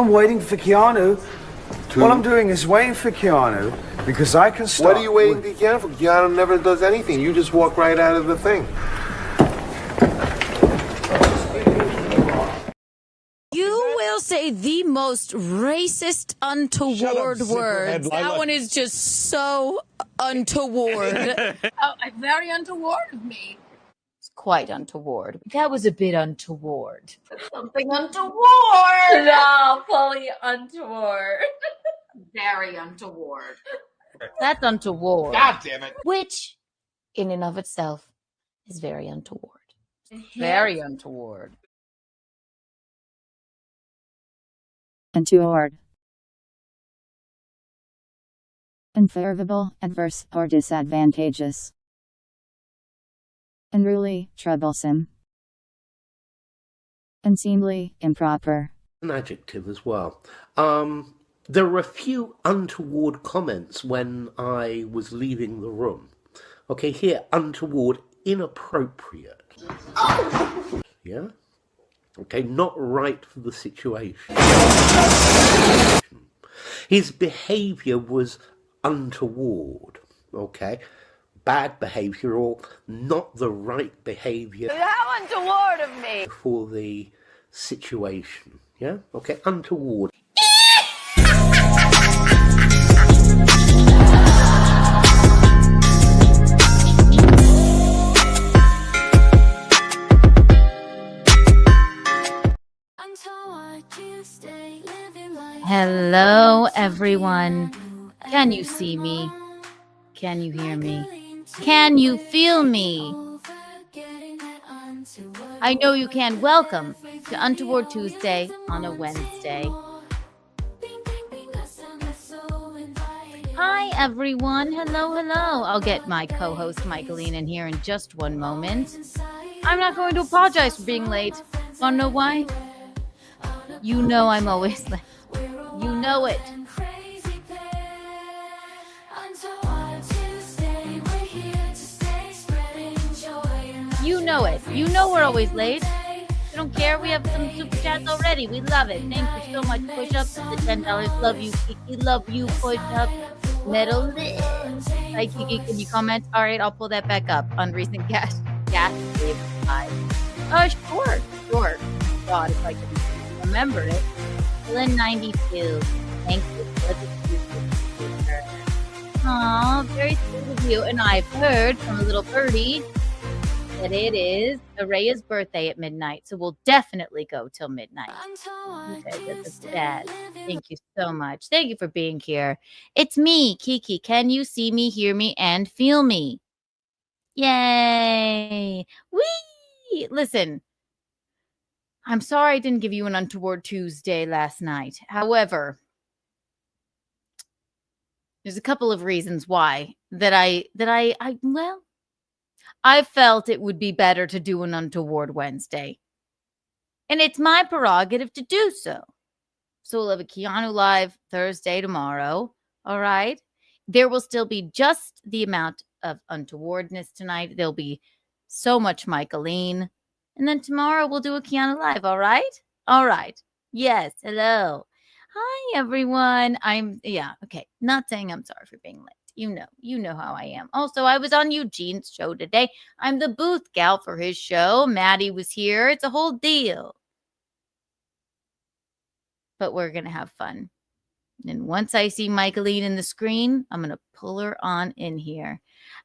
I'm waiting for Keanu. What I'm doing is waiting for Keanu because I can start. What are you waiting for Keanu for? Keanu never does anything. You just walk right out of the thing. You will say the most racist, untoward words. That one is just so untoward. Very untoward of me. It's quite untoward. That was a bit untoward. Something untoward. No, fully untoward. Very untoward. That's untoward. God damn it. Which, in and of itself, is very untoward. Very untoward. Untoward. Unfavorable, adverse, or disadvantageous. Unruly, troublesome. Unseemly, improper. An adjective as well. There were a few untoward comments when I was leaving the room. Okay, here, untoward, inappropriate. Yeah? Okay, not right for the situation. His behaviour was untoward. Okay? Bad behaviour or not the right behaviour. How untoward of me! For the situation. Yeah? Okay, untoward. Hello, everyone. Can you see me? Can you hear me? Can you feel me? I know you can. Welcome to Untoward Tuesday on a Wednesday. Hi, everyone. Hello, hello. I'll get my co-host, Michaelene, in here in just one moment. I'm not going to apologize for being late. Wanna know why? You know I'm always late. You know it. You know it. You know we're always late. We don't care. We have some super chats already. We love it. Thank you so much. Push-ups for the $10. Love you, Kiki. Love you. Push-up. Metal. Hi, Kiki. Can you comment? All right, I'll pull that back up on recent gas save time. Sure. God, if I can remember it. Dylan 92. Thank you for the future. Aw, very sweet of you. And I've heard from a little birdie that it is Araya's birthday at midnight, so we'll definitely go till midnight. Okay, that's bad. Thank you so much. Thank you for being here. It's me, Kiki. Can you see me, hear me, and feel me? Yay! Whee! Listen, I'm sorry I didn't give you an Untoward Tuesday last night. However, there's a couple of reasons why I felt it would be better to do an Untoward Wednesday. And it's my prerogative to do so. So we'll have a Keanu Live Thursday tomorrow. All right. There will still be just the amount of untowardness tonight. There'll be so much Michaelene. And then tomorrow we'll do a Keanu Live. All right. All right. Yes. Hello. Hi, everyone. Okay. Not saying I'm sorry for being late. You know how I am. Also, I was on Eugene's show today. I'm the booth gal for his show. Maddie was here. It's a whole deal. But we're going to have fun. And once I see Michaelene in the screen, I'm going to pull her on in here.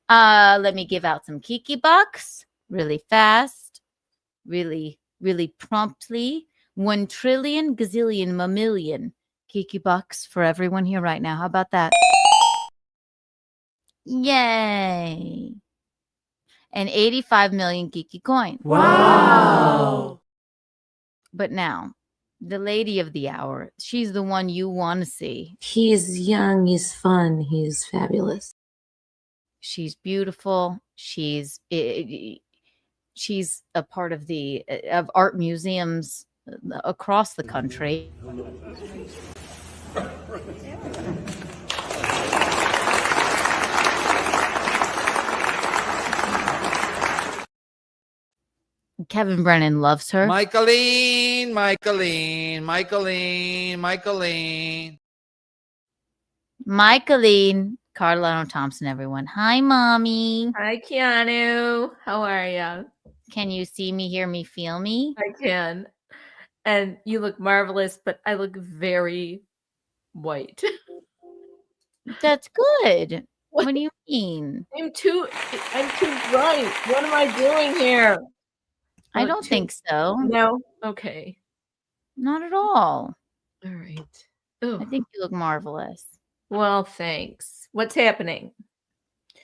Let me give out some Kiki bucks really fast, really, really promptly. 1 trillion, gazillion, mamillion Kiki bucks for everyone here right now. How about that? Yay. And 85 million Kiki coins. Wow. But now, the lady of the hour, she's the one you want to see. He's young, he's fun, he's fabulous. She's beautiful. She's a part of of art museums across the country. Kevin Brennan loves her. Michaelene! Michaelene, Michaelene, Michaelene. Michaelene, Carlano Thompson, everyone. Hi, mommy. Hi, Keanu. How are you? Can you see me, hear me, feel me? I can. And you look marvelous, but I look very white. That's good. What do you mean? I'm too bright. What am I doing here? I don't think so. No? Okay. Not at all. All right. I think you look marvelous. Well, thanks. What's happening?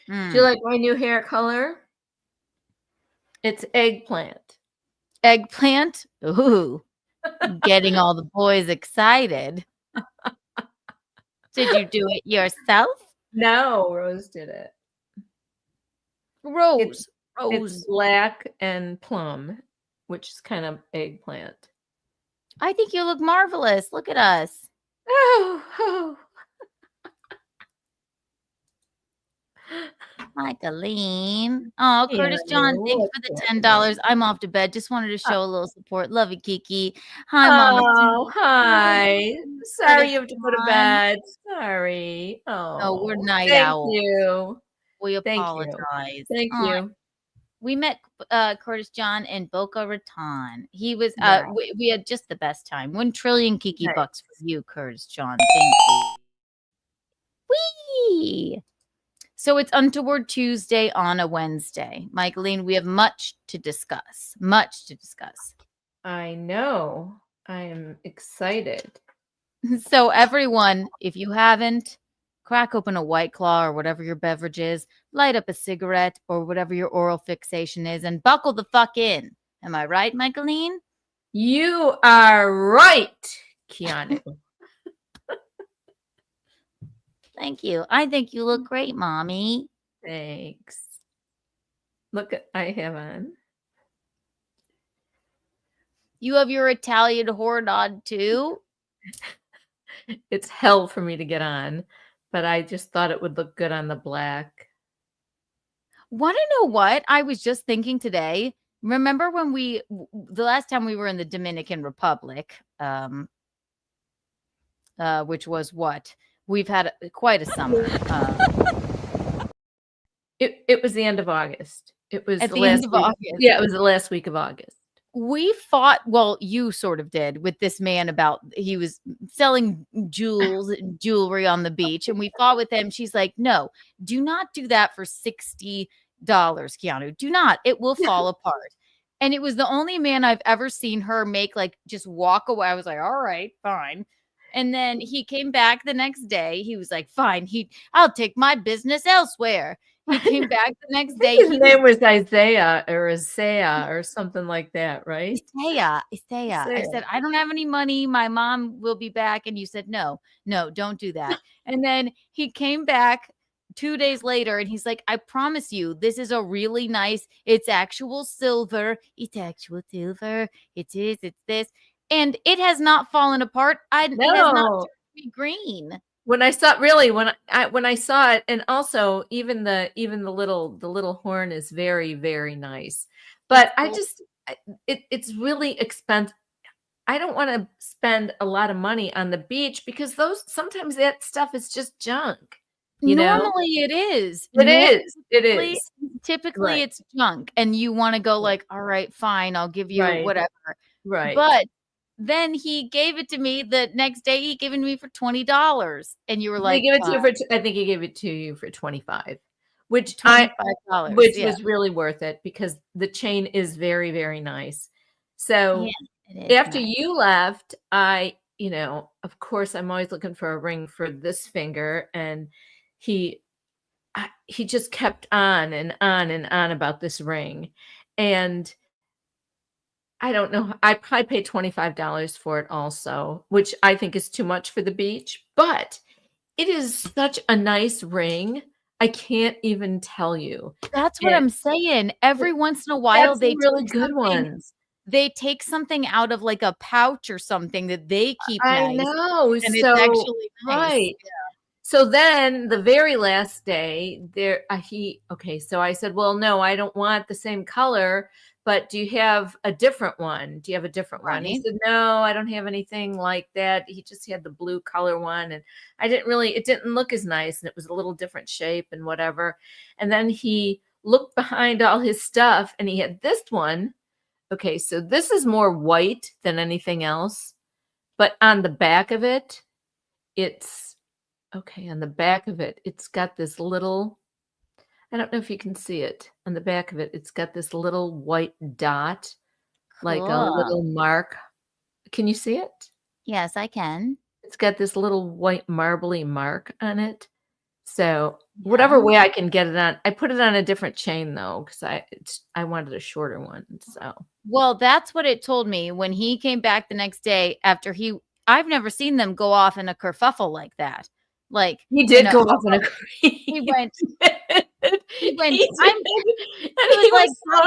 Mm. Do you like my new hair color? It's eggplant. Eggplant? Ooh. Getting all the boys excited. Did you do it yourself? No, Rose did it. Rose. It's black and plum, which is kind of eggplant. I think you look marvelous. Look at us. Oh. Michaelene. Oh, Curtis John, thanks for the $10. I'm off to bed. Just wanted to show a little support. Love you, Kiki. Hi, Mama. Oh, hi. Sorry you have to go to bed. Sorry. Oh, no, we're night thank owls. You. We Thank apologize. Thank you. We met Curtis John in Boca Raton. He was Yeah. we had just the best time. 1 trillion Kiki bucks for you, Curtis John. Thank you. Whee! So it's Untoward Tuesday on a Wednesday. Michaelene, we have much to discuss. Much to discuss. I know. I am excited. So everyone, if you haven't, crack open a White Claw or whatever your beverage is, light up a cigarette or whatever your oral fixation is, and buckle the fuck in. Am I right, Michaelene? You are right, Keanu. Thank you. I think you look great, Mommy. Thanks. Look, I have on. You have your Italian whore on too? It's hell for me to get on, but I just thought it would look good on the black. Want to know what? I was just thinking today. Remember when the last time we were in the Dominican Republic, which was what? We've had quite a summer. It was the end of August. It was at the the last end of week. August. Yeah, it was the last week of August. We fought, well, you sort of did, with this man about he was selling jewelry on the beach, and we fought with him. She's like, no, do not do that for $60, Keanu. Do not. It will fall apart. And it was the only man I've ever seen her make, like, just walk away. I was like, all right, fine. And then he came back the next day. He was like, fine, I'll take my business elsewhere. He came back the next day. His name was Isaiah or something like that, right? Isaiah. I said, I don't have any money. My mom will be back. And you said, no, don't do that. And then he came back 2 days later and he's like, I promise you, this is a really nice, it's actual silver. It's actual silver. It's this. And it has not fallen apart. It has not turned me green. When I saw it, and also even the little horn is very, very nice. But it's really expensive. I don't want to spend a lot of money on the beach because sometimes that stuff is just junk. Normally it is. It is. Typically it's junk. And you want to go like, all right, fine, I'll give you whatever. Right. But then he gave it to me the next day. He gave it to me for $20, and you were like, I think he gave it to you for $25, which $25, was really worth it because the chain is very, very nice. So after you left, of course, I'm always looking for a ring for this finger, and he just kept on and on and on about this ring, and I don't know. I probably paid $25 for it also, which I think is too much for the beach, but it is such a nice ring. I can't even tell you. That's what I'm saying. Every once in a while, they really good ones. They take something out of like a pouch or something that they keep I nice. know. And it's actually nice. Right. Yeah. So then the very last day so I said, well, no, I don't want the same color but do you have a different one? Do you have a different one? He said, no, I don't have anything like that. He just had the blue color one. And it didn't look as nice. And it was a little different shape and whatever. And then he looked behind all his stuff and he had this one. Okay, so this is more white than anything else. But on the back of it, it's got this little, I don't know if you can see it. On the back of it, it's got this little white dot, like a little mark. Can you see it? Yes, I can. It's got this little white marbly mark on it. So whatever way I can get it on, I put it on a different chain though, because I wanted a shorter one. So well, that's what it told me when he came back the next day after I've never seen them go off in a kerfuffle like that. Like he did go off in a he went he was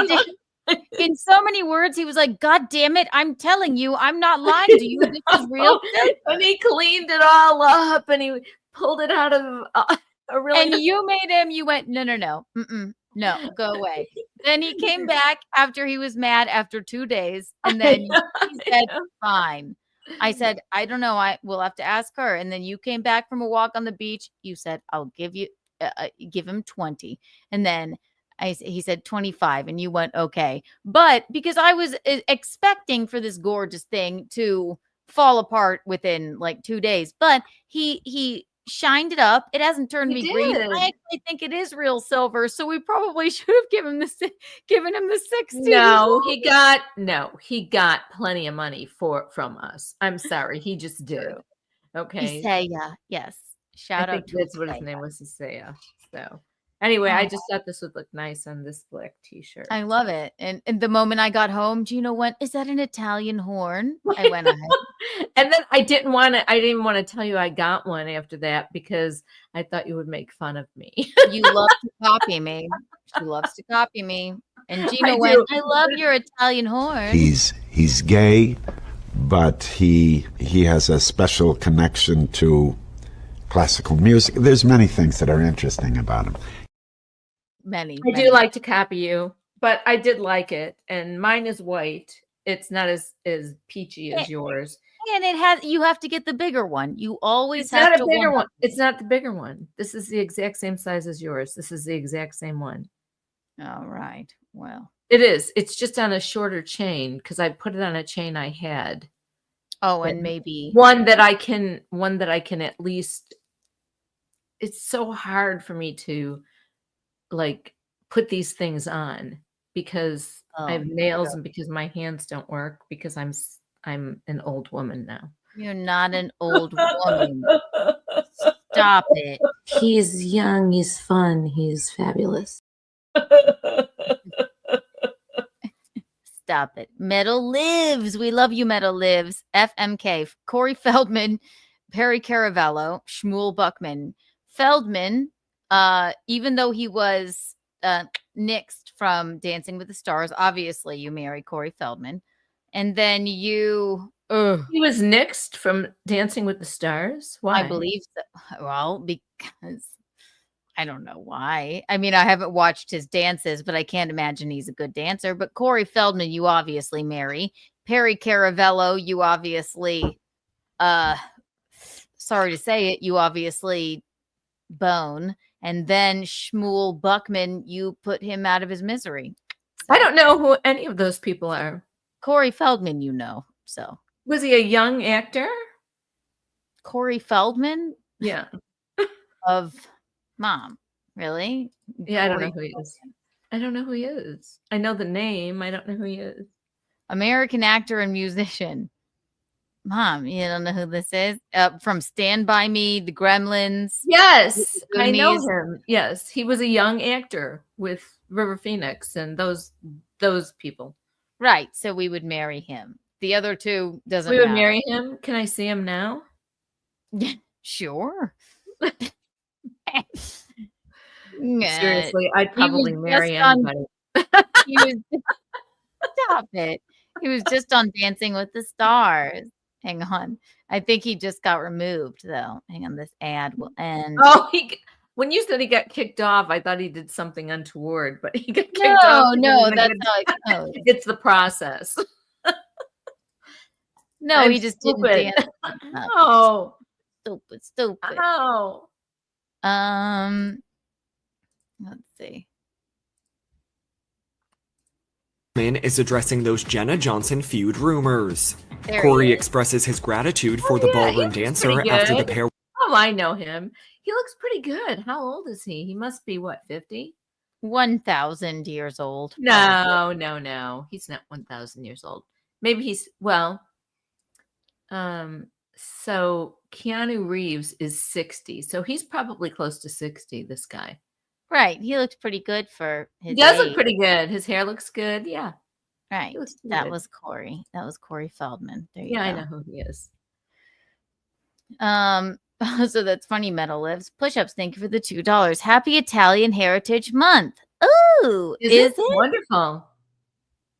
like in so many words, he was like, God damn it, I'm telling you, I'm not lying to you. This is real. And he cleaned it all up and he pulled it out of a really. And you made him, you went, no, no, go away. Then he came back after he was mad after 2 days. And then he said, fine. I said, I don't know. We'll have to ask her. And then you came back from a walk on the beach. You said, I'll give him 20. And then he said 25 and you went, okay. But because I was expecting for this gorgeous thing to fall apart within like 2 days, but he shined it up. It hasn't turned me green. I actually think it is real silver. So we probably should have given him the 6 too. He got plenty of money from us. I'm sorry. He just did. Okay. Isaiah. Yes. Shout out to that's what his name was, Isaiah. So anyway, I just thought this would look nice on this black t-shirt. I love it. And the moment I got home, Gino went, is that an Italian horn? I went ahead. And then I didn't want to tell you I got one after that because I thought you would make fun of me. You love to copy me. She loves to copy me. And Gino went, I love your Italian horn. He's gay, but he has a special connection to classical music. There's many things that are interesting about him. Many. I do like to copy you, but I did like it. And mine is white. It's not as peachy as yours. And you have to get the bigger one. You always It's have not to a bigger one. It's not the bigger one. This is the exact same size as yours. This is the exact same one. All right. Well, it is. It's just on a shorter chain because I put it on a chain I had. Oh, and maybe one that I can at least. It's so hard for me to like put these things on because I have nails and because my hands don't work because I'm an old woman now. You're not an old woman. Stop it. He's young, he's fun, he's fabulous. Stop it. Metal lives. We love you, Metal lives. FMK. Corey Feldman, Perry Caravello, Shmuel Buckman. Feldman, even though he was nixed from Dancing with the Stars, obviously you marry Corey Feldman. And then you... He was nixed from Dancing with the Stars? Why? I believe so. Well, because... I don't know why. I mean, I haven't watched his dances, but I can't imagine he's a good dancer. But Corey Feldman, you obviously marry. Perry Caravello, you obviously... sorry to say it, you obviously... bone. And then Shmuel Buckman, you put him out of his misery. So, I don't know who any of those people are. Corey Feldman, you know. So was he a young actor? Corey Feldman? Yeah. Of Mom. Really? Yeah, I don't know who he is. I don't know who he is. I know the name. I don't know who he is. American actor and musician. Mom, you don't know who this is? From Stand By Me, The Gremlins. Yes, I know him. Yes, he was a young actor with River Phoenix and those people. Right, so we would marry him. The other two doesn't We would matter. marry him? Can I see him now? Sure. Seriously, I'd probably marry anybody. Stop it. He was just on Dancing with the Stars. Hang on. I think he just got removed, though. Hang on. This ad will end. Oh, When you said he got kicked off, I thought he did something untoward, but he got kicked off. No, that's not. Oh. It's the process. No, I'm he just stupid. didn't dance. Oh, Stupid. oh. Let's see. Is addressing those Jenna Johnson feud rumors. There Corey he is. expresses his gratitude for the Yeah, he ballroom looks dancer pretty after the good. pair Oh, I know him. He looks pretty good. How old is he? He must be what, 50? 1,000 years old. No. He's not 1,000 years old. Maybe he's so Keanu Reeves is 60. So he's probably close to 60, this guy. Right. He looks pretty good for his He does age. look pretty good. His hair looks good. Yeah. Right. He looks pretty That good. was Corey. That was Corey Feldman. There you Yeah, go. I know who he is. So that's funny. Metal Lives. Push-ups. Thank you for the $2. Happy Italian Heritage Month. Ooh, is it? Wonderful.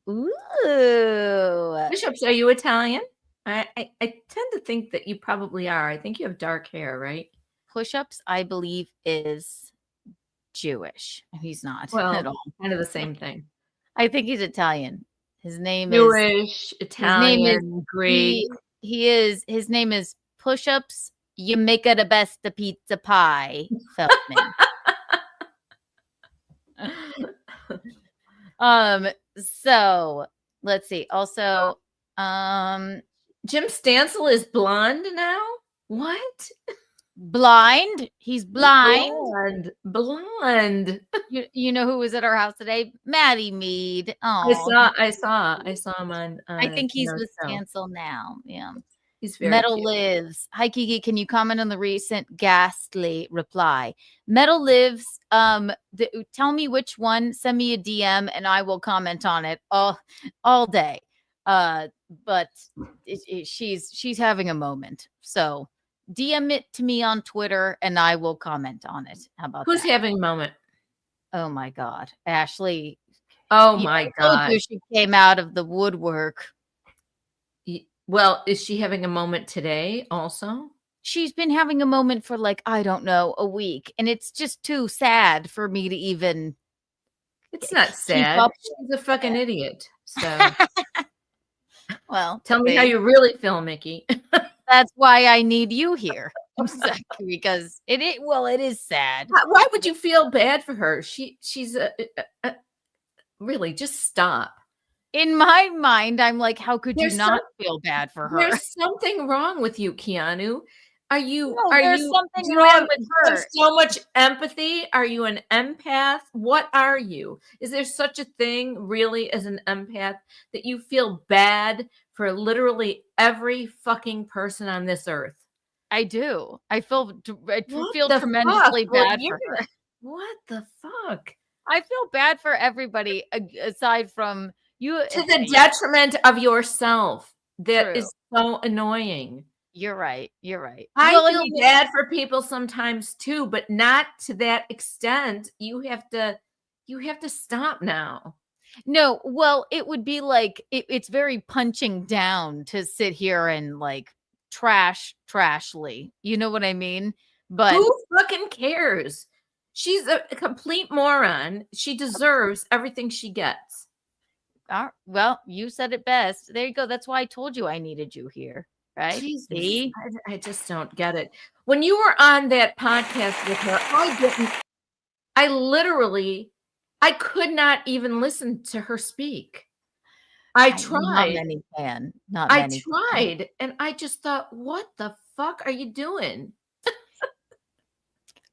Ooh. Bishops, are you Italian? I tend to think that you probably are. I think you have dark hair, right? Push-ups, I believe, is Jewish. He's not Well, at all. kind of the same thing. I think he's Italian. His name Jewish, Italian, his name is Greek. He is. His name is Push-ups. You make it the best of pizza pie, Feldman. So let's see. Also, Jim Stansel is blonde now. What? blind. He's blind. Blonde. You know who was at our house today? Maddie Mead. Oh, I saw him on. I think he's with show. Stansel now. Yeah. He's very Metal cute. Lives. Hi, Kiki. Can you comment on the recent ghastly reply? Metal Lives. Tell me which one. Send me a DM and I will comment on it all day. But she's having a moment. So DM it to me on Twitter and I will comment on it. How about Who's that? having a moment? Oh my God, Ashley. Oh You know, my I told God. you she came out of the woodwork. Well, is she having a moment today also? She's been having a moment for like, I don't know, a week. And it's just too sad for me to even. It's not sad. up She's a fucking idiot. So Well, tell me how you really feel, Mickey. that's why I need you here. Because it is sad. Why would you feel bad for her? She's really just stop. In my mind, I'm like, how could There's you not feel bad for her? There's something wrong with you, Keanu. There's something do you wrong have with her. so much empathy? Are you an empath? What are you? Is there such a thing really as an empath that you feel bad for literally every fucking person on this earth? I do. I feel What the tremendously fuck? Well, bad for her. What the fuck? I feel bad for everybody aside from you. To the detriment of yourself. That True. is so annoying. You're right. I Well, feel bad for people sometimes too, but not to that extent. You have to stop now. No, well, it would be like it's very punching down to sit here and like trashly. You know what I mean? But who fucking cares? She's a complete moron. She deserves everything she gets. Well, you said it best. There you go. That's why I told you I needed you here. Right? Jesus, See? I just don't get it. When you were on that podcast with her, I could not even listen to her speak. I tried. Not many can. I tried, and I just thought, what the fuck are you doing?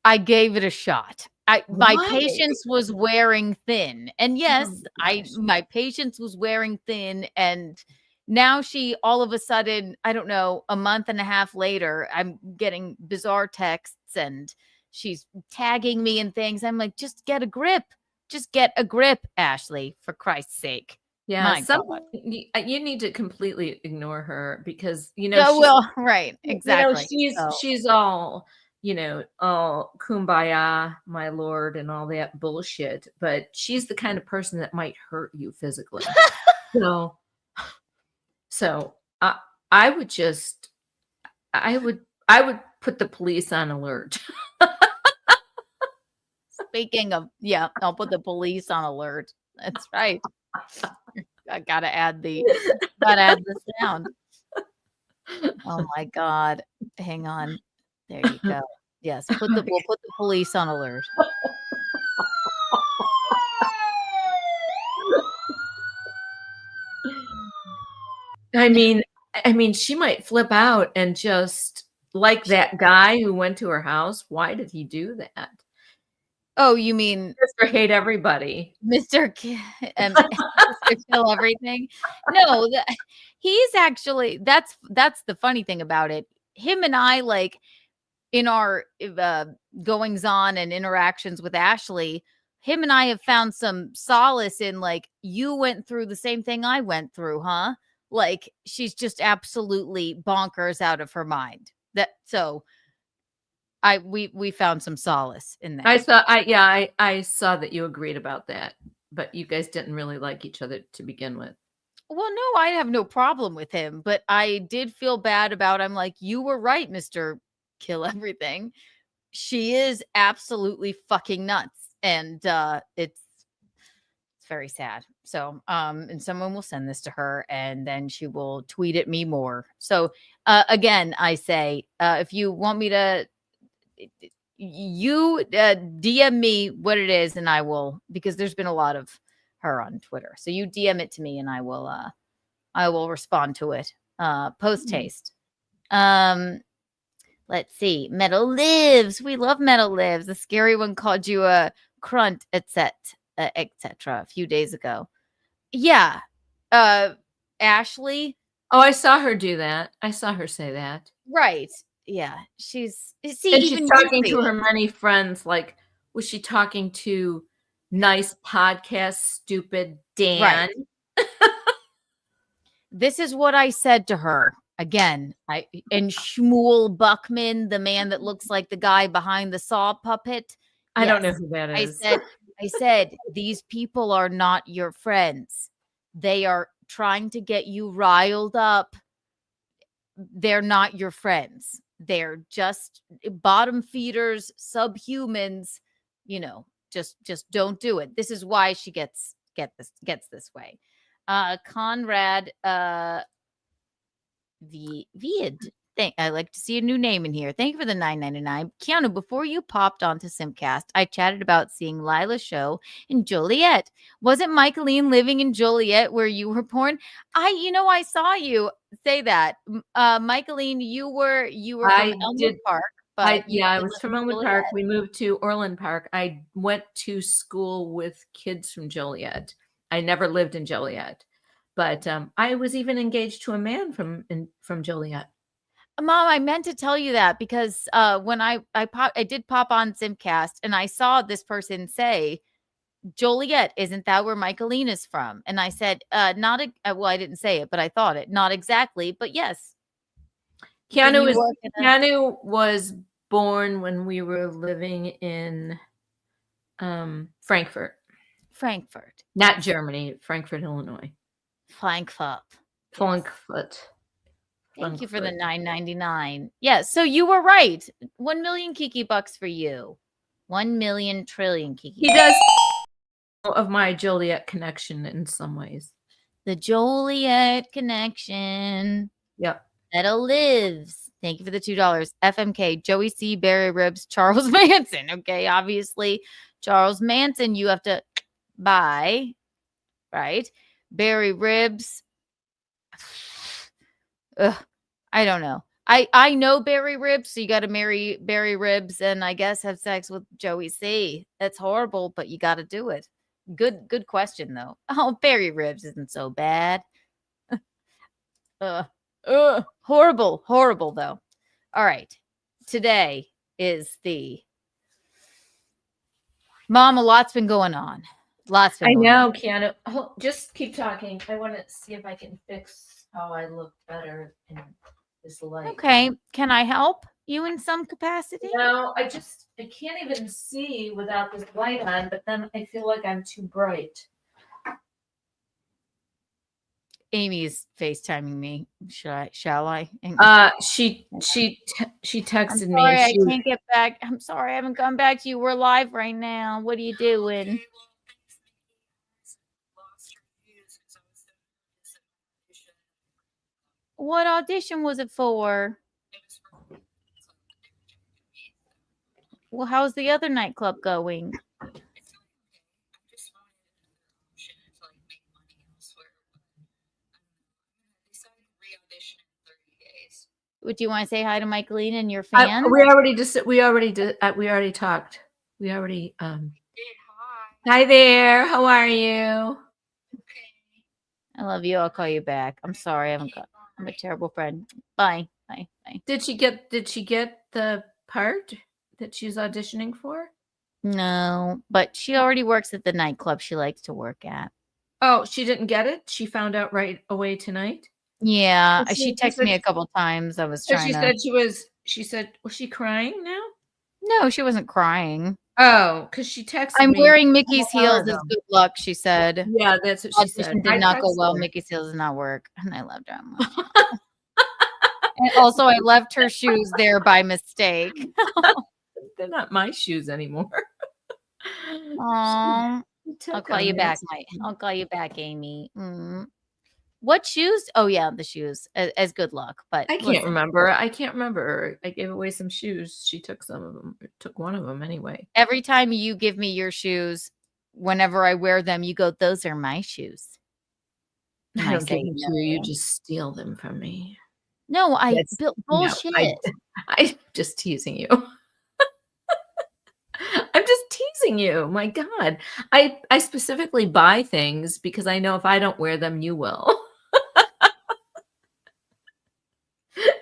I gave it a shot. My Why? patience was wearing thin. And yes, my patience was wearing thin. And now she all of a sudden, I don't know, a month and a half later, I'm getting bizarre texts and she's tagging me and things. I'm like, just get a grip. Just get a grip, Ashley, for Christ's sake. Yeah, you need to completely ignore her because right, exactly. She's all all kumbaya, my lord, and all that bullshit. But she's the kind of person that might hurt you physically. So I would put the police on alert. Speaking of, yeah, I'll put the police on alert. That's right. I gotta add the sound. Oh my God. Hang on. There you go. Yes, we'll put the police on alert. I mean, she might flip out and just like that guy who went to her house. Why did he do that? Oh, you mean Mr. Hate Everybody. Mr. Mr. Kill Everything? No, he's actually that's the funny thing about it. Him and I, like, in our goings on and interactions with Ashley, him and I have found some solace in, like, you went through the same thing I went through, huh? Like, she's just absolutely bonkers out of her mind. We found some solace in that. I saw that you agreed about that, but you guys didn't really like each other to begin with. Well, no, I have no problem with him, but I did feel bad about, I'm like, you were right, Mr. Kill Everything. She is absolutely fucking nuts. And it's very sad. So, and someone will send this to her and then she will tweet at me more. So, again, I say, if you want me to, you DM me what it is and I will, because there's been a lot of her on Twitter. So you DM it to me and I will respond to it post haste. Let's see. Metal Lives. We love Metal Lives. The scary one called you a crunt, etc. A few days ago. Yeah. Ashley. Oh, I saw her do that. I saw her say that. Right. Yeah. She's talking to her many friends. Like, was she talking to nice podcast, stupid Dan? Right. This is what I said to her. Again, and Shmuel Buckman, the man that looks like the guy behind the Saw puppet. I don't know who that is. I said, these people are not your friends. They are trying to get you riled up. They're not your friends. They're just bottom feeders, subhumans. You know, just don't do it. This is why she gets this way. Conrad Vied. I like to see a new name in here. Thank you for the $9.99. Keanu, before you popped onto Simcast, I chatted about seeing Lila's show in Joliet. Wasn't Michaelene living in Joliet where you were born? I saw you say that. Michaelene, you were from Elmwood Park. I was from Elmwood Park. We moved to Orland Park. I went to school with kids from Joliet. I never lived in Joliet, but I was even engaged to a man from Joliet. Mom, I meant to tell you that because when I did pop on Simcast and I saw this person say, Joliet, isn't that where Michaelene is from? And I said, I didn't say it, but I thought it. Not exactly, but yes. Keanu was born when we were living in Frankfurt. Not Germany, Frankfurt, Illinois. Frankfurt. Thank you for the $9.99. Yeah, so you were right. 1 million Kiki bucks for you. 1 million trillion Kiki. He does of my Joliet connection in some ways. The Joliet connection. Yep. Metal Lives. Thank you for the $2. FMK, Joey C, Barry Ribs, Charles Manson. Okay, obviously, Charles Manson, you have to buy, right? Barry Ribs. I don't know. I know Barry Ribs, so you got to marry Barry Ribs and I guess have sex with Joey C. That's horrible, but you got to do it. Good question though. Oh, Barry Ribs isn't so bad. Horrible though. All right. Today is the Mom. A lot's been going on. I know, Keanu. Oh, just keep talking. I want to see if I can fix how I look better in this light. Okay. Can I help you in some capacity? No, I can't even see without this light on, but then I feel like I'm too bright. Amy's FaceTiming me. Shall I? She texted I'm me. sorry, I can't get back. I'm sorry, I haven't gone back to you. We're live right now. What are you doing? What audition was it for? Well, how's the other nightclub going? Would you want to say hi to Michaelene and your fans? We already talked. We already Hi there. How are you? I love you. I'll call you back. I'm sorry. I'm a terrible friend. Bye. Bye. Bye. Did she get the part that she's auditioning for? No, but she already works at the nightclub she likes to work at. Oh, she didn't get it? She found out right away tonight? Yeah, she texted me a couple times. I was trying she said, was she crying now? No, she wasn't crying. Oh, because she texted I'm me. wearing Mickey's heels as good luck, she said. Yeah, that's what she said. Audition did not go well. Mickey's heels did not work. And I loved her. And also, I left her shoes there by mistake. They're not my shoes anymore. I'll call you back, Mike. I'll call you back, Amy. What shoes? Oh, yeah, the shoes as good luck. But I can't remember. I gave away some shoes. She took some of them. Took one of them anyway. Every time you give me your shoes, whenever I wear them, you go, "Those are my shoes." I don't give them to you. You just steal them from me. No, bullshit. No, I'm just teasing you. I'm just teasing you. My God. I specifically buy things because I know if I don't wear them, you will.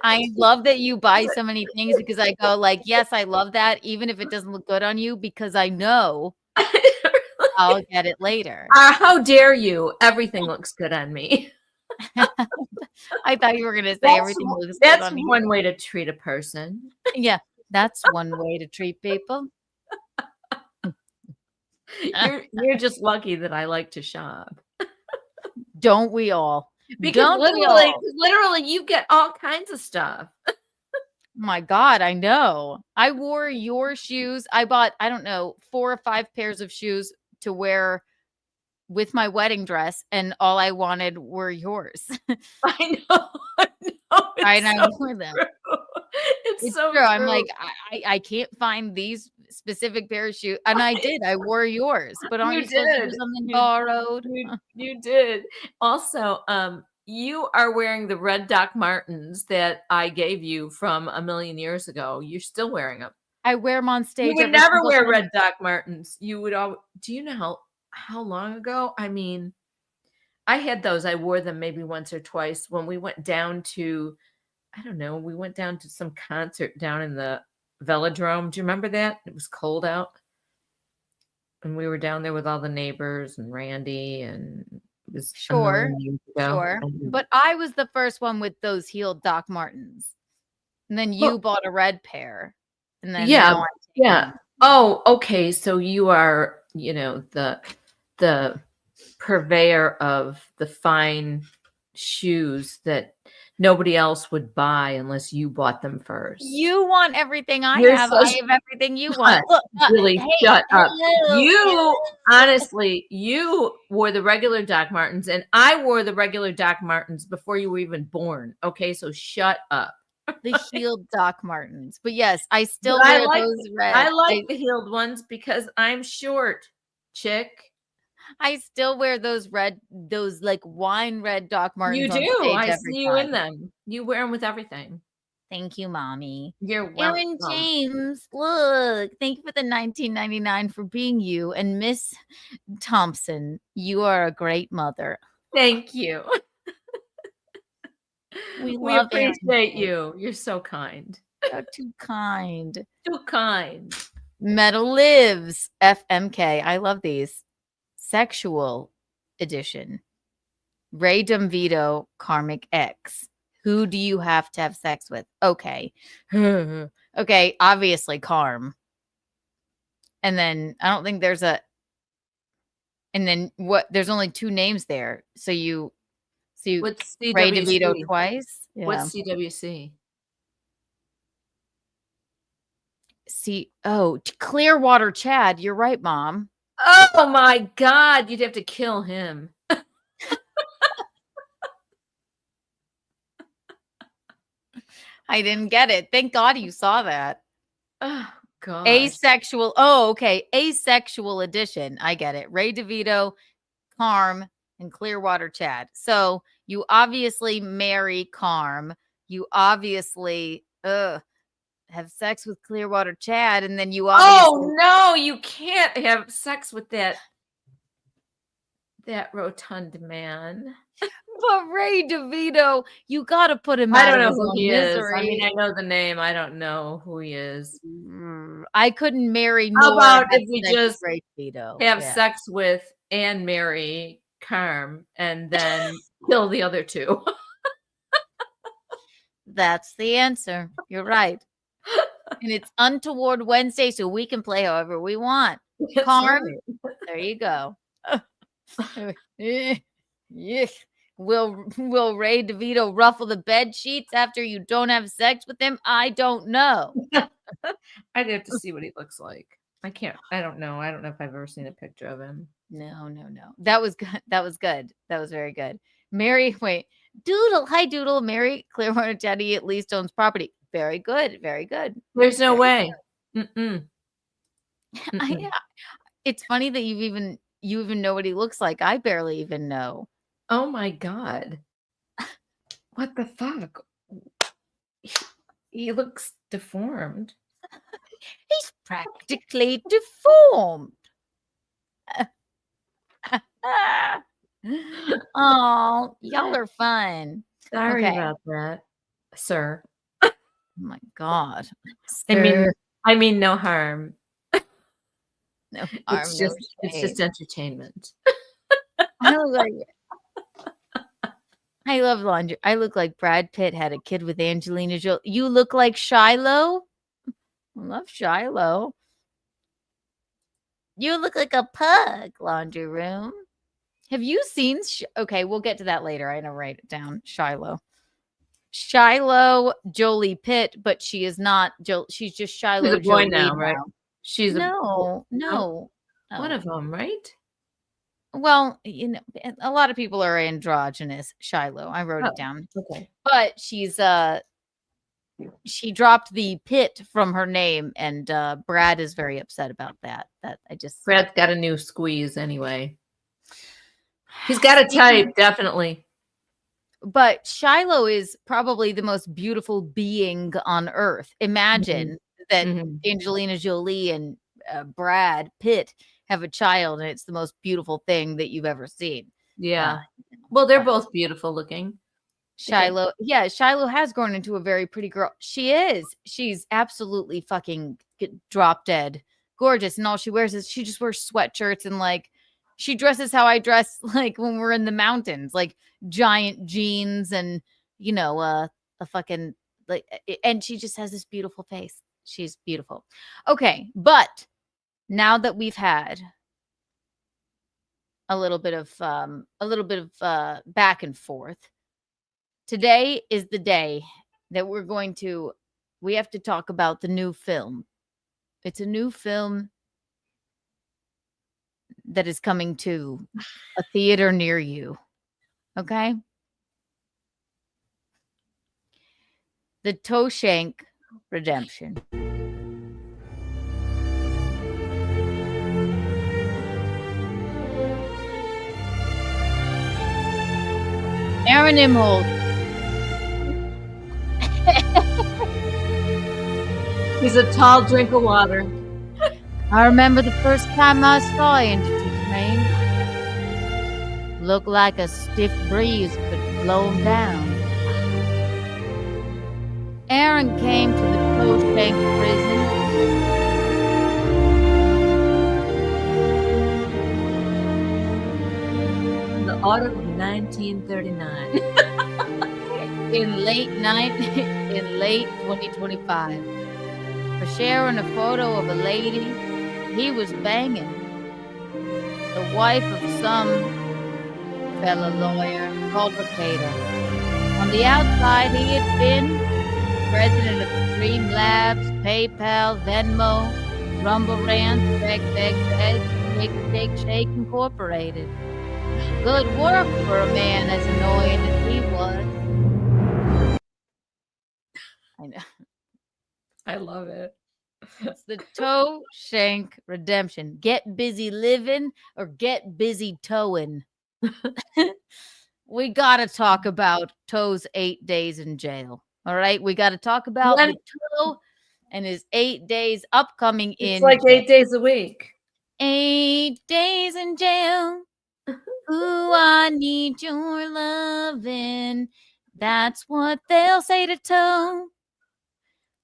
I love that you buy so many things because I go like, yes, I love that, even if it doesn't look good on you, because I know I'll get it later. How dare you? Everything looks good on me. I thought you were going to say everything looks good on me. That's one way to treat a person. Yeah, that's one way to treat people. You're just lucky that I like to shop. Don't we all? Because literally you get all kinds of stuff. My God, I know. I wore your shoes. I bought, I don't know, 4 or 5 pairs of shoes to wear with my wedding dress, and all I wanted were yours. I know. I wore them. It's so true. true. I'm like, I can't find these specific pair of shoes, and I did. I wore yours, but aren't you supposed to do something borrowed? You did. Also, you are wearing the red Doc Martens that I gave you from a million years ago. You're still wearing them. I wear them on stage. You would never wear red Doc Martens. You would all. Do you know how long ago? I mean, I had those. I wore them maybe once or twice when we went down to, I don't know, we went down to some concert down in the Velodrome. Do you remember that? It was cold out. And we were down there with all the neighbors and Randy, and it was Sure. Sure. But I was the first one with those heeled Doc Martens. And then you bought a red pair. And then yeah. Oh, okay. So you are, the purveyor of the fine shoes that nobody else would buy unless you bought them first. You want everything I have. I have everything you want. Look, really, hey, shut up. hello. You, honestly, you wore the regular Doc Martens, and I wore the regular Doc Martens before you were even born. Okay, so shut up. The heeled Doc Martens. But yes, I still wear those red. I like the heeled ones because I'm short, chick. I still wear those like wine red Doc Martens. You do. I see you in them. You wear them with everything. Thank you, Mommy. You're welcome. Aaron James, look. Thank you for the $19.99 for being you. And Miss Thompson, you are a great mother. Thank you. We appreciate you. You're so kind. You're too kind. Too kind. Metal Lives, FMK. I love these. Sexual edition. Ray Dumvito, Karmic X. Who do you have to have sex with? Okay. Okay, obviously Carm. And then I don't think there's a. And then what? There's only 2 names there. So See What's Ray CWC? DeVito twice. Yeah. What's CWC? Clearwater Chad. You're right, Mom. Oh my God! You'd have to kill him. I didn't get it. Thank God you saw that. Oh God. Asexual. Oh, okay. Asexual edition. I get it. Ray DeVito, Carm, and Clearwater Chad. So you obviously marry Carm. You obviously have sex with Clearwater Chad, and then you obviously. Oh no, you can't have sex with that rotund man. But Ray DeVito, you got to put him I out don't of know his who own he is. misery. I mean, I know the name. I don't know who he is. I couldn't marry How nor about have if we sex with just Ray DeVito? have Yeah. sex with and marry Carm and then kill the other two? That's the answer. You're right. And it's Untoward Wednesday, so we can play however we want. That's Carm, right. there you go. Yeah. Will Ray DeVito ruffle the bed sheets after you don't have sex with him? I don't know. I'd have to see what he looks like. I don't know. I don't know if I've ever seen a picture of him. No. That was good. That was good. That was very good. Doodle. Hi, Doodle. Mary Clearwater Jetty at least owns property. Very good. Very good. There's no Very way. Mm-mm. It's funny that you even know what he looks like. I barely even know. Oh my God. What the fuck? He looks deformed. He's practically deformed. Oh, y'all are fun. Sorry Okay. about that, sir. Oh my God. I mean no harm. No harm, It's no just shame. entertainment. I look like I love laundry. I look like Brad Pitt had a kid with Angelina Jolie. You look like Shiloh. I love Shiloh. You look like a pug, laundry room. Have you seen? Okay, we'll get to that later. I know, write it down. Shiloh Jolie Pitt, but she is not. She's just Shiloh. She's a boy Jolie now, right? She's no. One of them, right? Well, a lot of people are androgynous. Shiloh. I wrote it down. Okay. But she's she dropped the Pitt from her name, and Brad is very upset about that. Brad's got a new squeeze anyway. He's got a type, definitely. But Shiloh is probably the most beautiful being on earth. Imagine that Angelina Jolie and Brad Pitt have a child, and it's the most beautiful thing that you've ever seen. Yeah. Well, they're both beautiful looking. Shiloh, yeah, Shiloh has grown into a very pretty girl. She is. She's absolutely fucking drop dead gorgeous, and all she wears is she just wears sweatshirts and like she dresses how I dress like when we're in the mountains, like giant jeans and a fucking like, and she just has this beautiful face. She's beautiful. Okay, but now that we've had a little bit of back and forth, today is the day that we have to talk about the new film. It's a new film that is coming to a theater near you. Okay? The TOESHANK Redemption. Aaron Imholt. He's a tall drink of water. I remember the first time I saw you into the train. Looked like a stiff breeze could blow him down. Aaron came to the TOESHANK prison. In the autumn of 1939. in late 2025. For sharing a photo of a lady he was banging, the wife of some Rockefeller lawyer called Ricada. On the outside, he had been president of Streamlabs, PayPal, Venmo, Rumble Rant, Beg, Shake Incorporated. Good work for a man as annoying as he was. I know. I love it. It's the TOESHANK redemption. Get busy living or get busy towing. We got to talk about Toe's 8 days in jail. All right. We got to talk about the Toe and his 8 days upcoming in It's like jail. 8 days a week. 8 days in jail. Ooh, I need your loving. That's what they'll say to Toe.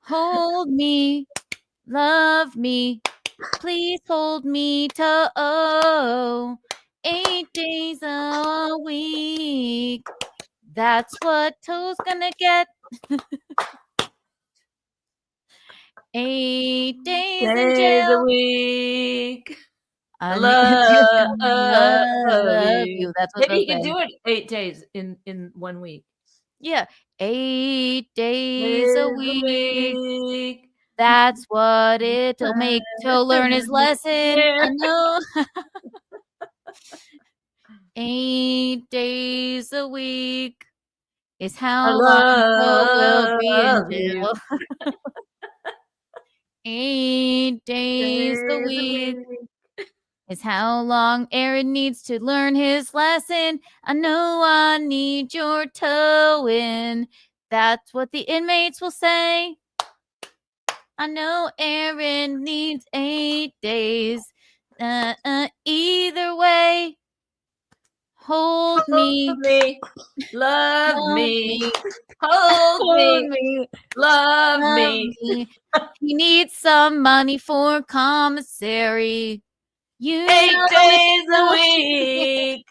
Hold me, love me, please hold me, Toe. 8 days a week. That's what Toe's gonna get. 8 days in jail a week. I love you. That's what maybe you they'll can say. do it 8 days in 1 week. Yeah, 8 days a week. week. That's what it'll make Toe learn his lesson. I know. 8 days a week is how long Toe will be in jail. 8 days a week is how long Aaron needs to learn his lesson. I know I need your towing. That's what the inmates will say. I know Aaron needs 8 days. Either way, hold me, love me, hold me, love me. He needs some money for commissary. 8 days a week.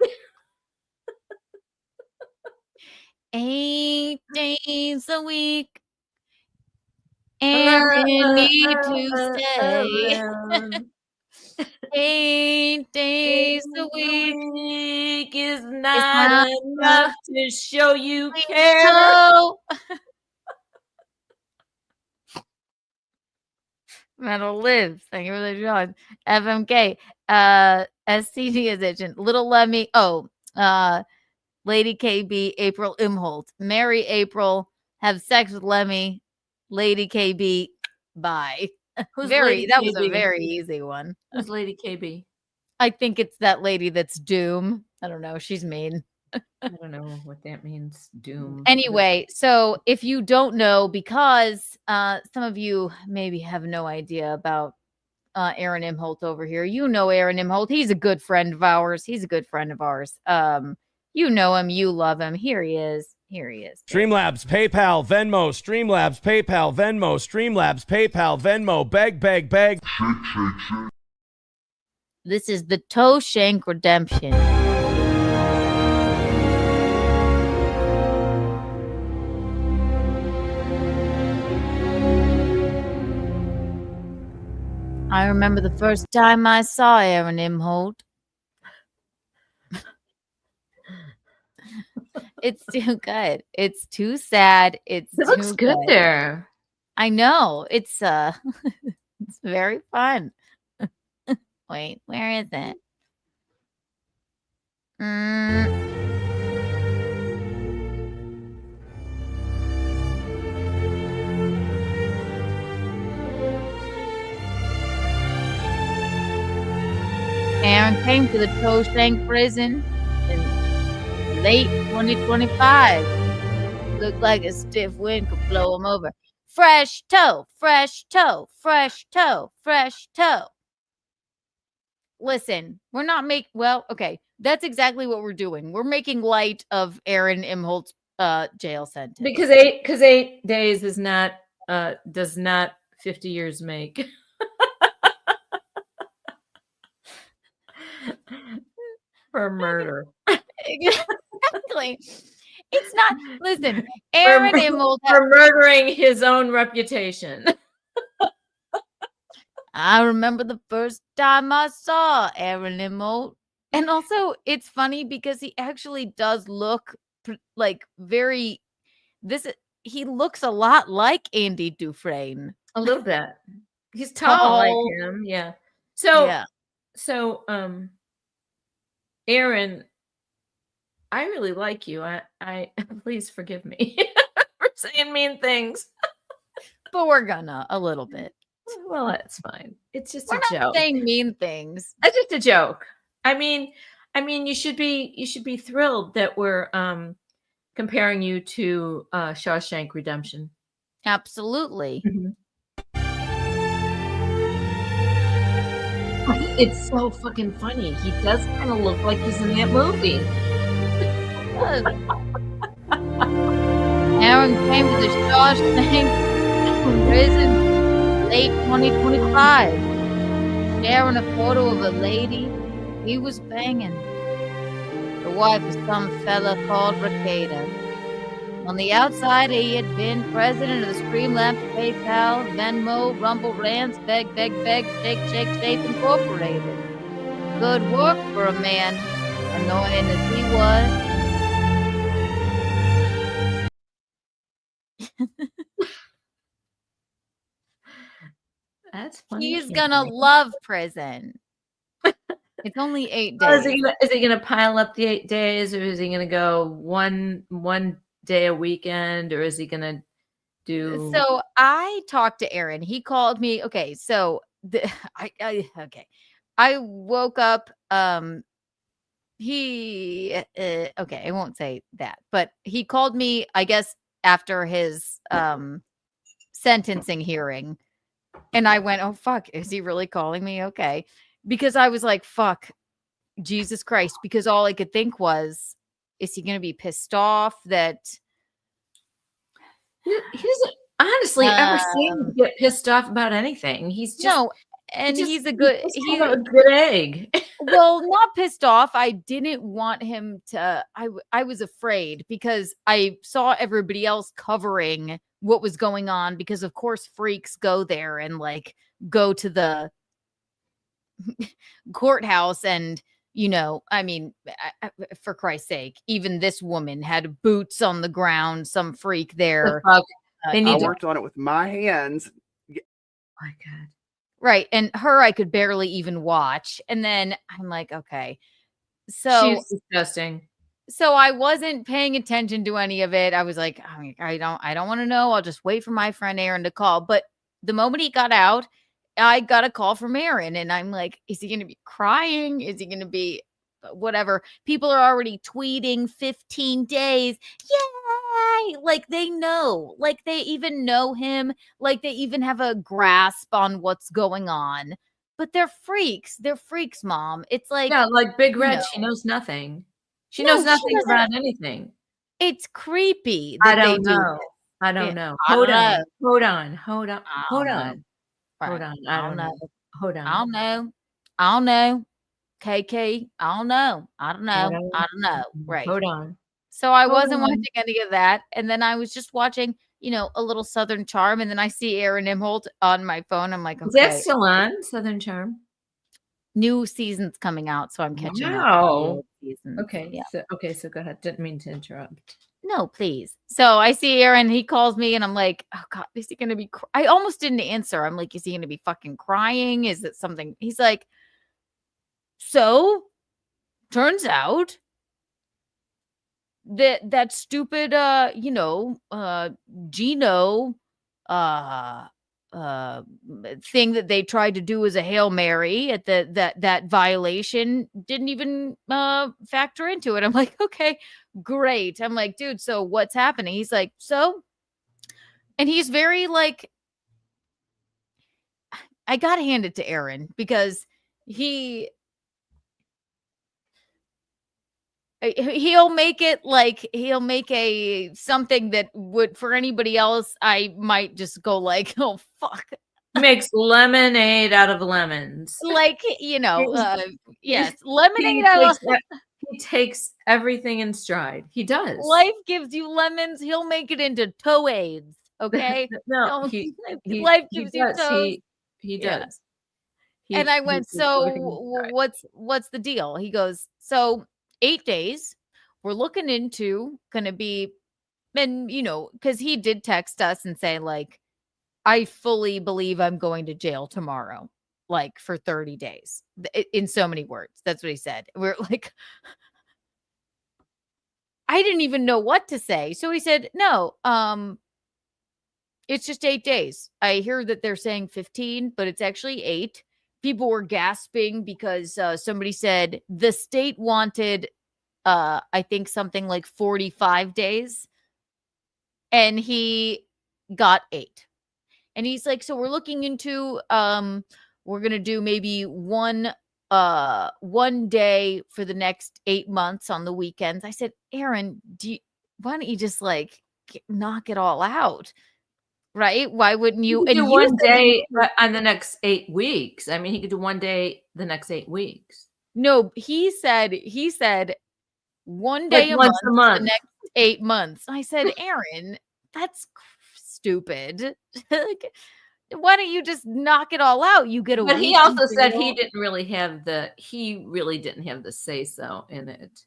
8 days a week. Aaron need to stay. 8 days a week is not enough to show you care. Metal lives. Thank you for the drawing. FMK. STD edition. Little Lemmy. Lady KB. April Imholt. Marry April. Have sex with Lemmy. Lady KB. Bye. That was a very easy one. Who's Lady KB? I think it's that lady that's Doom. I don't know. She's mean. I don't know what that means. Doom. Anyway, so if you don't know, because some of you maybe have no idea about Aaron Imholt over here. You know Aaron Imholt. He's a good friend of ours. You know him. You love him. Here he is. Streamlabs, PayPal, Venmo, Streamlabs, PayPal, Venmo, Streamlabs, PayPal, Venmo, beg. This is the TOESHANK redemption. I remember the first time I saw Aaron Imholt. It's too good. It's too sad. It looks good there. I know. It's it's very fun. Wait, where is it? Aaron came to the TOESHANK prison in late 2025. Looked like a stiff wind could blow him over. Fresh toe, fresh toe, fresh toe, fresh toe. Listen, we're not okay. That's exactly what we're doing. We're making light of Aaron Imholt's jail sentence. Because 8 days is not does not 50 years make. For murder. Exactly. It's not. Listen, Aaron Imholt for murdering his own reputation. I remember the first time I saw Aaron Imholt. And also, it's funny because he actually does look like very. He looks a lot like Andy Dufresne. A little bit. He's tall like him. Yeah. So, Aaron, I really like you. I please forgive me for saying mean things. But we're gonna a little bit. Well, that's fine. It's just We're a not joke. saying mean things. It's just a joke. I mean, you should be thrilled that we're comparing you to Shawshank Redemption. Absolutely. It's so fucking funny. He does kind of look like he's in that movie. Aaron came to the Shawshank prison late 2025, sharing a photo of a lady he was banging, the wife of some fella called Ricada. On the outside, he had been president of the Streamlabs, PayPal, Venmo, Rumble Rants, Beg, Shake, Shape, Incorporated. Good work for a man, annoying as he was. That's funny. He's gonna love prison. It's only 8 Well, days. is he gonna pile up the 8 days, or is he gonna go one day a weekend, or is he gonna do? So I talked to Aaron. He called me. Okay, so I woke up. Okay, I won't say that, but he called me, I guess, after his sentencing hearing, and I went, "Oh fuck, is he really calling me?" Okay, because I was like, "Fuck, Jesus Christ," because all I could think was, is he going to be pissed off that he doesn't honestly ever seem to get pissed off about anything. He's just he's a good egg. Well, not pissed off. I didn't want him to. I was afraid because I saw everybody else covering what was going on, because of course freaks go there and like go to the courthouse, and I mean, for Christ's sake, even this woman had boots on the ground, some freak there. I worked on it with my hands. My God. Right. And her, I could barely even watch. And then I'm like, okay. So she's disgusting. So I wasn't paying attention to any of it. I was like, I don't want to know. I'll just wait for my friend Aaron to call. But the moment he got out, I got a call from Aaron, and I'm like, is he going to be crying? Is he going to be whatever? People are already tweeting 15 days. Yay! Like they know, like they even know him, like they even have a grasp on what's going on. But they're freaks. They're freaks, Mom. It's like, yeah, like Big Red. She knows nothing. She knows nothing about anything. It's creepy. I don't know. I don't know. Hold on. Hold on. Hold on. Hold on. Hold on. I don't know. Hold on. I don't know. I don't know. KK. I don't know. I don't know. I don't know. Right. Hold on. So I wasn't watching any of that. And then I was just watching, a little Southern Charm. And then I see Aaron Imholt on my phone. I'm like, okay. Is that still on, Southern Charm? New season's coming out, so I'm catching up. Okay. Yeah. So go ahead. Didn't mean to interrupt. No, please. So I see Aaron. He calls me, and I'm like, oh God, is he going to be? I almost didn't answer. I'm like, is he going to be fucking crying? Is it something? He's like, so turns out that stupid, Gino, thing that they tried to do as a Hail Mary at that violation didn't even factor into it. I'm like, okay, great. I'm like, dude, so what's happening? He's like, so, and he's very like, I gotta hand it to Aaron because he'll make it like he'll make a something that would for anybody else I might just go like, oh fuck. Makes lemonade out of lemons. Like, yes, lemonade out of he takes everything in stride. He does. Life gives you lemons, he'll make it into toades. Okay. No, life gives you toads. He does. And I went, so what's the deal? He goes, so 8 days. We're looking into gonna be, and you know, because he did text us and say, like, I fully believe I'm going to jail tomorrow, like for 30 days. In so many words. That's what he said. We're like, I didn't even know what to say. So he said, no, it's just 8 days. I hear that they're saying 15, but it's actually 8. People were gasping because somebody said the state wanted, I think something like 45 days. And he got 8. And he's like, so we're looking into, we're going to do maybe one day for the next 8 months on the weekends. I said, Aaron, why don't you just like knock it all out? Right? Why wouldn't you? And do one day on the next 8 weeks. I mean, he could do one day the next 8 weeks. No, he said one day like a month the next 8 months. I said, Aaron, that's stupid. Like, why don't you just knock it all out? You get a. But he also said he really didn't have the say so in it.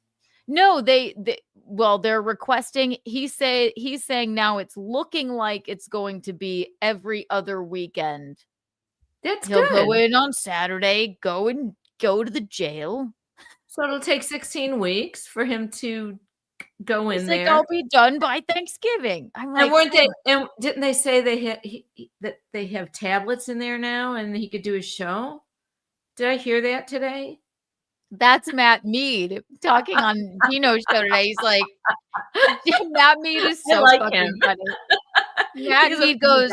No, they're requesting. He's saying now it's looking like it's going to be every other weekend. He'll go in on Saturday, go to the jail. So it'll take 16 weeks for him to go in there. I'll be done by Thanksgiving. I'm like, and weren't they? And didn't they say that they have tablets in there now, and he could do his show? Did I hear that today? That's Matt Mead talking on Gino's show today. He's like, Matt Mead is so fucking funny. Matt Mead goes,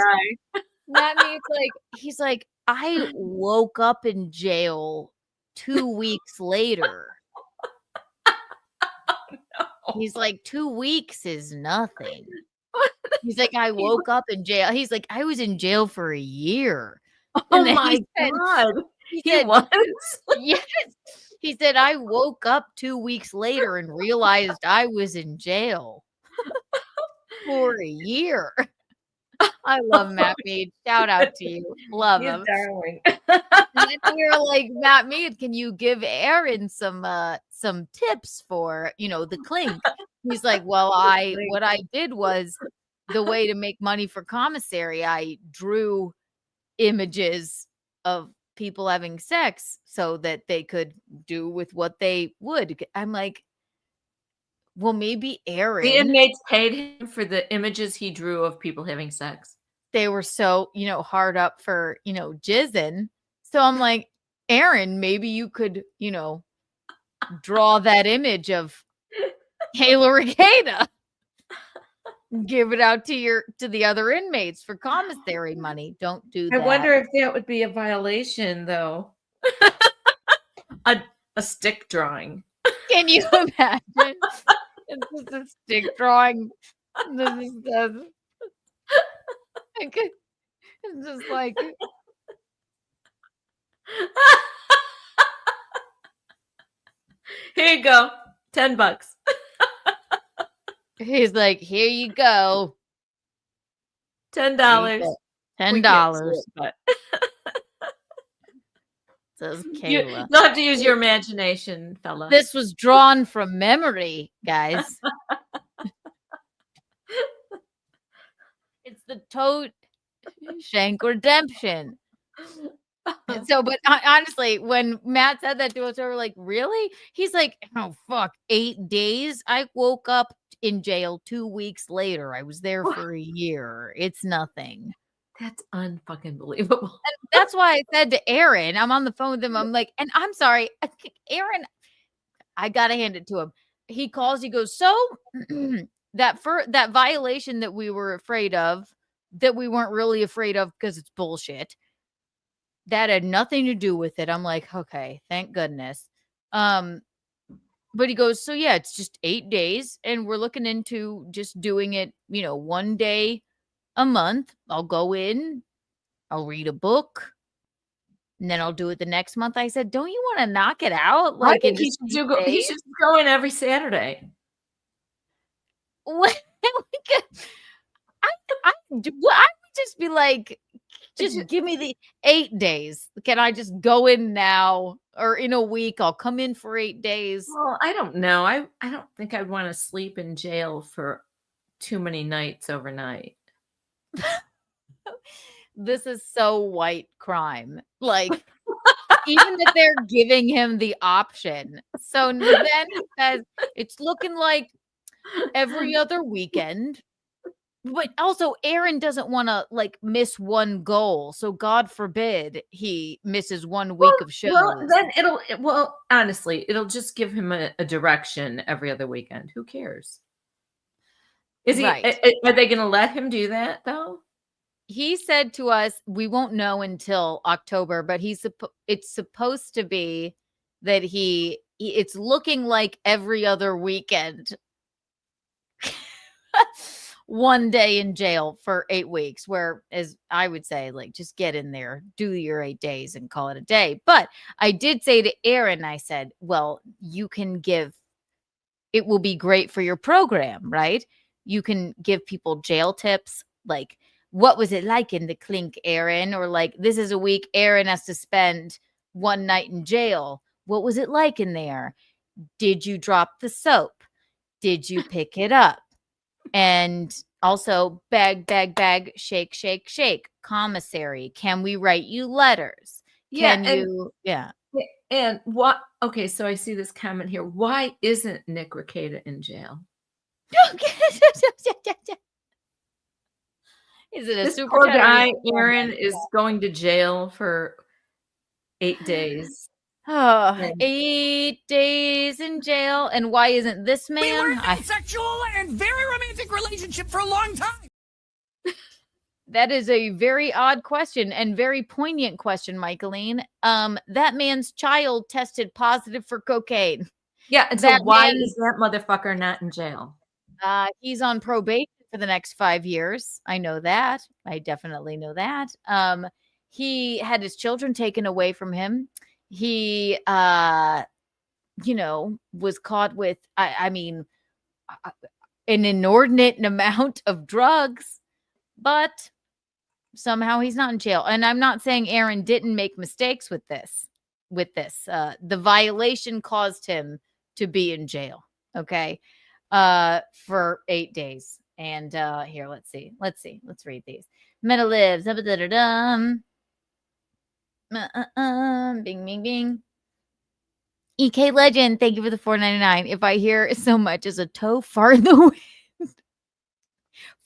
Matt Mead's like, he's like, I woke up in jail 2 weeks later. He's like, 2 weeks is nothing. He's like, I woke up in jail. He's like, I was in jail for a year. Oh my God. He was? Yes. He said, I woke up 2 weeks later and realized I was in jail for a year. I love Matt Mead. Shout out to you. Love him. Darling. And we were like, Matt Mead, can you give Aaron some tips for, the clink? He's like, well, what I did was the way to make money for commissary. I drew images of people having sex so that they could do with what they would. I'm like, well, maybe Aaron. The inmates paid him for the images he drew of people having sex. They were so, hard up for, jizzing. So I'm like, Aaron, maybe you could, draw that image of Kayla Regatta. Give it out to the other inmates for commissary money. Don't do that. I wonder if that would be a violation, though. a stick drawing. Can you imagine? It's just a stick drawing. It's just like. Here you go. $10. He's like, here you go. $10. $10. Says Kayla. You'll have to use your imagination, fella. This was drawn from memory, guys. It's the TOESHANK redemption. And so, but honestly, when Matt said that to us, we were like, really? He's like, oh, fuck, 8 days? I woke up in jail 2 weeks later. I was there for a year. It's nothing. That's unfucking believable. And that's why I said to Aaron, I'm on the phone with him. I'm like, and I'm sorry, Aaron, I got to hand it to him. He calls, he goes, so that violation that we were afraid of, that we weren't really afraid of because it's bullshit, that had nothing to do with it. I'm like, okay, thank goodness. But he goes, so yeah, it's just 8 days and we're looking into just doing it, one day a month. I'll go in, I'll read a book, and then I'll do it the next month. I said, don't you want to knock it out? Like, I think he should go in every Saturday. What? I would just be like, just give me the 8 days. Can I just go in now or in a week? I'll come in for 8 days. Well, I don't know. I don't think I'd want to sleep in jail for too many nights overnight. This is so white crime. Like, even that they're giving him the option. So then he says it's looking like every other weekend. But also, Aaron doesn't want to like miss one goal. So God forbid he misses 1 week of shows. Well, then honestly, it'll just give him a direction every other weekend. Who cares? Is he? Right. Are they going to let him do that though? He said to us, we won't know until October, but it's supposed to be that it's looking like every other weekend. 1 day in jail for 8 weeks, where, as I would say, like, just get in there, do your 8 days and call it a day. But I did say to Aaron, I said, well, it will be great for your program, right? You can give people jail tips, like, what was it like in the clink, Aaron? Or like, this is a week Aaron has to spend 1 night in jail. What was it like in there? Did you drop the soap? Did you pick it up? And also bag, shake, shake, shake. Commissary. Can we write you letters? And what? Okay, so I see this comment here. Why isn't Nick Rekieta in jail? Is it a This super poor guy, Aaron, is going to jail for 8 days. Oh, 8 days in jail. And why isn't this man? We were in a sexual and very romantic relationship for a long time. That is a very odd question and very poignant question, Michaelene. That man's child tested positive for cocaine. Yeah, and so why is that motherfucker not in jail? He's on probation for the next 5 years. I know that. I definitely know that. He had his children taken away from him. He, was caught with, an inordinate amount of drugs, but somehow he's not in jail. And I'm not saying Aaron didn't make mistakes with this. The violation caused him to be in jail. Okay. For 8 days. And here, let's see. Let's read these. Meta lives. Bing, bing, bing. EK Legend, thank you for the $4.99. If I hear so much as a toe fart in the wind,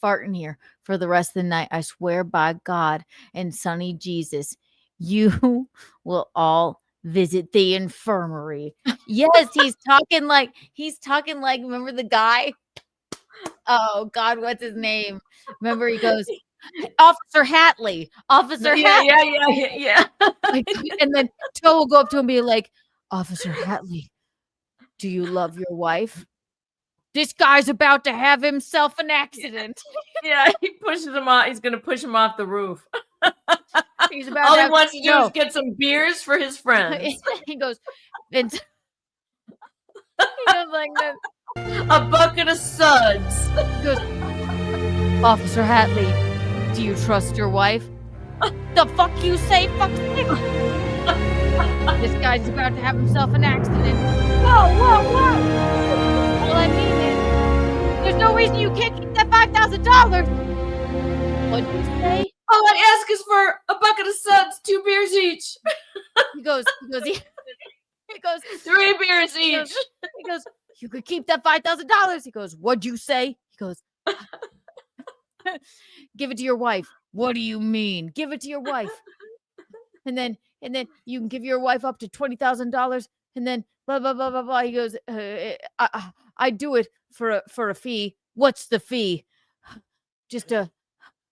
fart in here for the rest of the night, I swear by God and Sonny Jesus, you will all visit the infirmary. Yes, he's talking like, remember the guy? Oh God, what's his name? Remember, he goes, Officer Hatley. Yeah. And then Toe will go up to him and be like, Officer Hatley, do you love your wife? This guy's about to have himself an accident. Yeah, he pushes him off. He's going to push him off the roof. He's about All he wants to do is get some beers for his friends. He goes, he goes like that. A bucket of suds. He goes, Officer Hatley, do you trust your wife? The fuck you say? Fuck you. This guy's about to have himself an accident. Whoa. All I mean is, there's no reason you can't keep that $5,000. What'd you say? All I ask is for a bucket of suds, 2 beers each. He goes, 3 beers each. He goes, you could keep that $5,000. He goes, what'd you say? He goes, give it to your wife. What do you mean? Give it to your wife. And then you can give your wife up to $20,000. And then blah, blah, blah, blah, blah. He goes, I do it for a fee. What's the fee? Just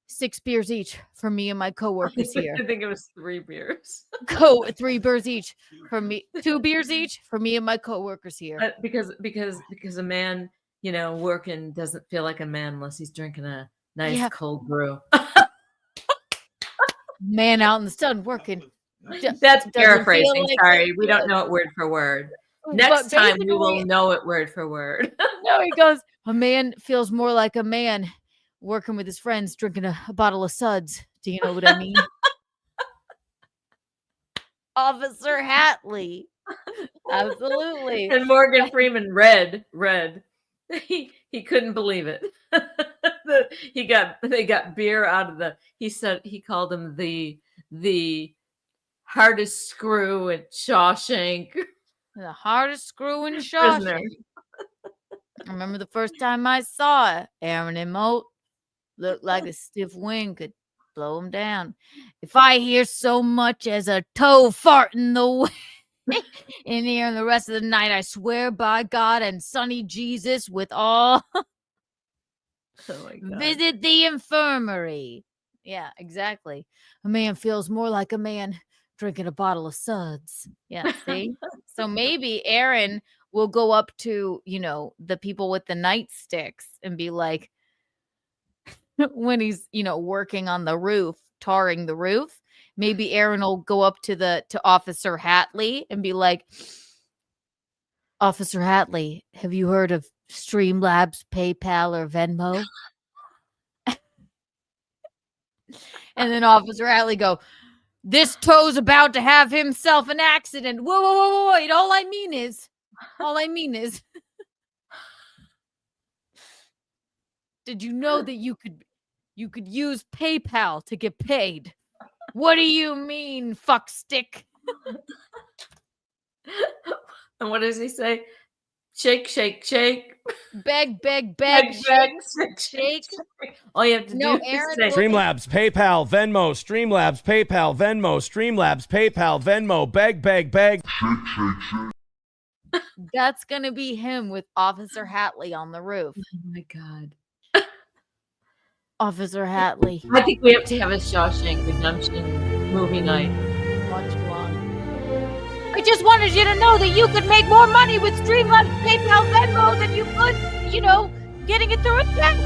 6 beers each for me and my coworkers here. I think it was 3 beers. 3 beers each for me. 2 beers each for me and my coworkers here. Because a man, working doesn't feel like a man unless he's drinking a nice cold brew. Man out in the sun working. That's paraphrasing. Sorry, we don't know it word for word. Next time we will know it word for word. No, he goes, a man feels more like a man working with his friends, drinking a bottle of suds. Do you know what I mean? Officer Hatley. Absolutely. And Morgan Freeman read. He couldn't believe it. They got beer out of the. He said he called him the hardest screw at Shawshank. The hardest screw in Shawshank. I remember the first time I saw it. Aaron and Moat looked like a stiff wind could blow him down. If I hear so much as a toe fart in the wind in here and the rest of the night, I swear by God and Sonny Jesus with all visit the infirmary. Yeah, exactly. A man feels more like a man drinking a bottle of suds. Yeah, see? So maybe Aaron will go up to, the people with the nightsticks and be like, when he's, working on the roof, tarring the roof, maybe Aaron will go up to Officer Hatley and be like, Officer Hatley, have you heard of Streamlabs, PayPal, or Venmo? And then Officer Hatley go, this toe's about to have himself an accident. Whoa, wait. All I mean is, did you know that you could use PayPal to get paid? What do you mean, fuck stick? And what does he say? Shake, shake, shake. Beg, Beg, shake. All you have to do Aaron, is say Streamlabs, PayPal, Venmo, Streamlabs, PayPal, Venmo, Streamlabs, PayPal, Venmo, beg. That's going to be him with Officer Hatley on the roof. Oh my God. Officer Hatley. I think we have to have a Shawshank Redemption movie night. Much fun. I just wanted you to know that you could make more money with Streamlabs, PayPal, Venmo than you could, getting it through a check.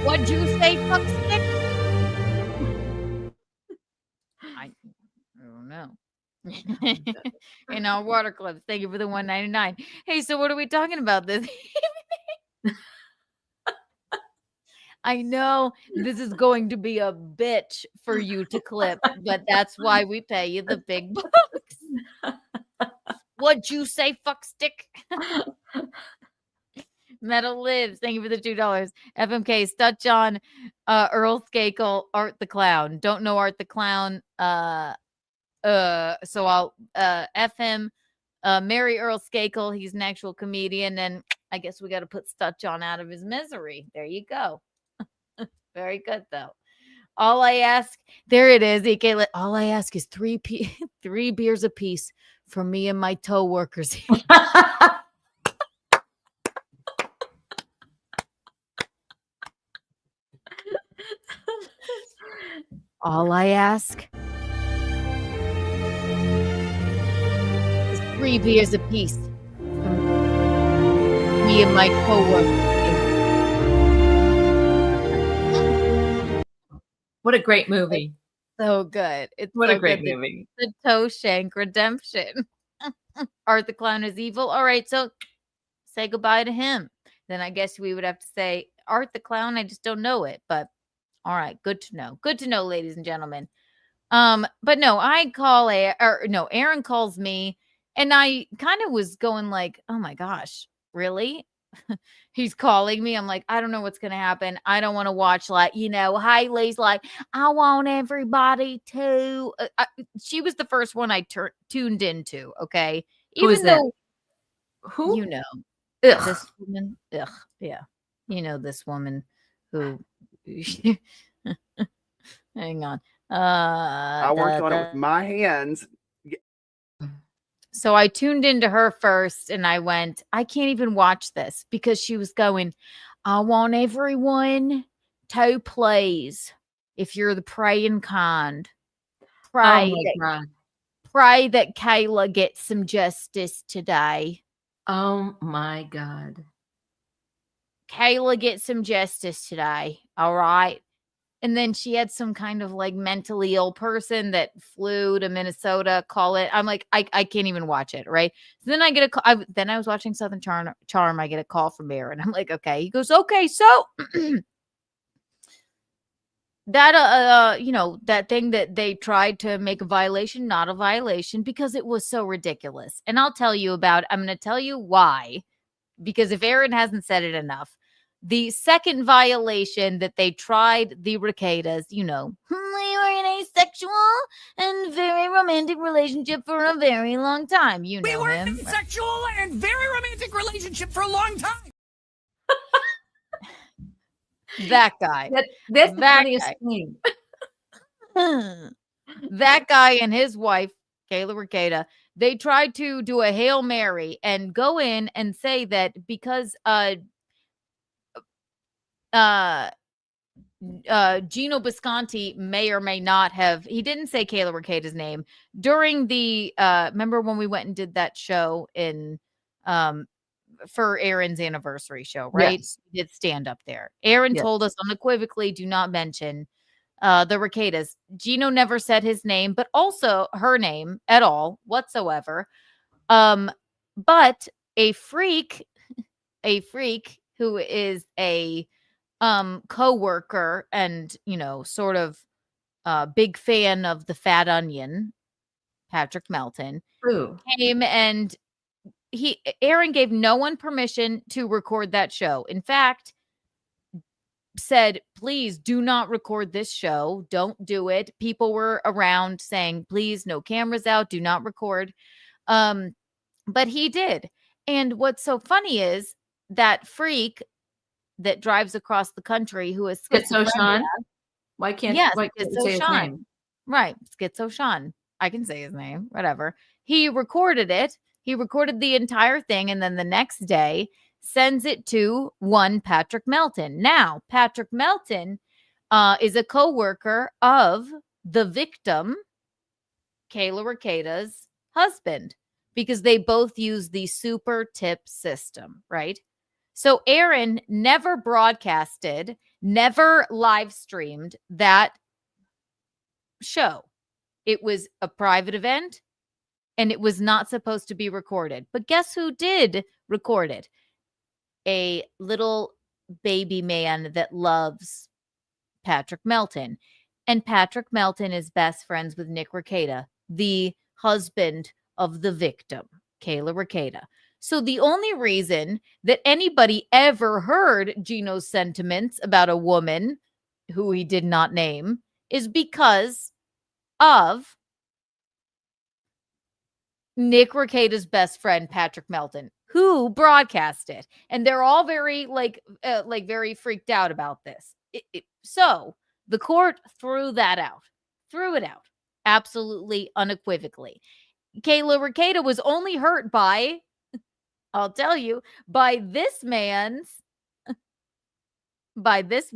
What'd you say, fuck stick? I don't know. In our water clips. Thank you for the $1.99. Hey, so what are we talking about this evening? I know this is going to be a bitch for you to clip, but that's why we pay you the big bucks. What'd you say, fuck stick? Metal Lives. Thank you for the $2. FMK, Stutch on Earl Skakel, Art the Clown. Don't know Art the Clown. So I'll F him. Marry Earl Skakel. He's an actual comedian, and I guess we got to put Stutch on out of his misery. There you go. Very good, though. All I ask, there it is, EK. All I ask is three beers apiece for me and my toe workers. All I ask is 3 beers apiece for me and my co-workers. What a great movie. So good. It's what so a great good. movie. The TOESHANK Redemption. Art the Clown is evil. All right, so say goodbye to him. Then I guess we would have to say Art the Clown. I just don't know it, but all right, good to know. Good to know, ladies and gentlemen. But no, Aaron calls me, and I kind of was going like, oh my gosh, really? He's calling me. I'm like, I don't know what's gonna happen. I don't want to watch Haley's like, I want everybody to. She was the first one I tuned into. Okay, who is that? Who this woman? Ugh, yeah, this woman who. Hang on. I worked on it with my hands. So I tuned into her first and I went, I can't even watch this because she was going, I want everyone to please, if you're the praying kind, pray that Kayla gets some justice today. Oh my God. Kayla gets some justice today. All right. And then she had some kind of like mentally ill person that flew to Minnesota, call it. I'm like, I can't even watch it. Right. So then I get a call. Then I was watching Southern Charm. I get a call from Aaron. I'm like, okay. He goes, okay. So that that thing that they tried to make a violation, not a violation, because it was so ridiculous. And I'm going to tell you why, because if Aaron hasn't said it enough, the second violation that they tried the Ricadas, we were in a sexual and very romantic relationship for a very long time. We were in a sexual and very romantic relationship for a long time. That guy. That's the funniest thing. That guy and his wife, Kayla Ricada, they tried to do a Hail Mary and go in and say that because Gino Bisconti may or may not have, he didn't say Kayla Ricada's name during the remember when we went and did that show in for Aaron's anniversary show, right? Yes. We did stand up there. Aaron told us unequivocally, do not mention the Ricadas. Gino never said his name, but also her name at all whatsoever. But a freak who is a co-worker and sort of big fan of the Fat Onion, Patrick Melton, came and Aaron gave no one permission to record that show. In fact, said, please do not record this show. Don't do it. People were around saying, please, no cameras out. Do not record. But he did. And what's so funny is that freak that drives across the country who is Schizo Sean. Why can't you say his name? Right. Schizo Sean. I can say his name, whatever. He recorded it. He recorded the entire thing, and then the next day sends it to one Patrick Melton. Now, Patrick Melton is a co-worker of the victim, Kayla Ricada's husband, because they both use the super tip system, right? So Aaron never broadcasted, never live streamed that show. It was a private event. And it was not supposed to be recorded. But guess who did record it? A little baby man that loves Patrick Melton. And Patrick Melton is best friends with Nick Ricada, the husband of the victim, Kayla Ricada. So the only reason that anybody ever heard Gino's sentiments about a woman who he did not name is because of Nick Ricada's best friend, Patrick Melton, who broadcast it. And they're all very very freaked out about this. So the court threw it out, absolutely unequivocally. Kayla Ricada was only hurt by, I'll tell you, by this man's best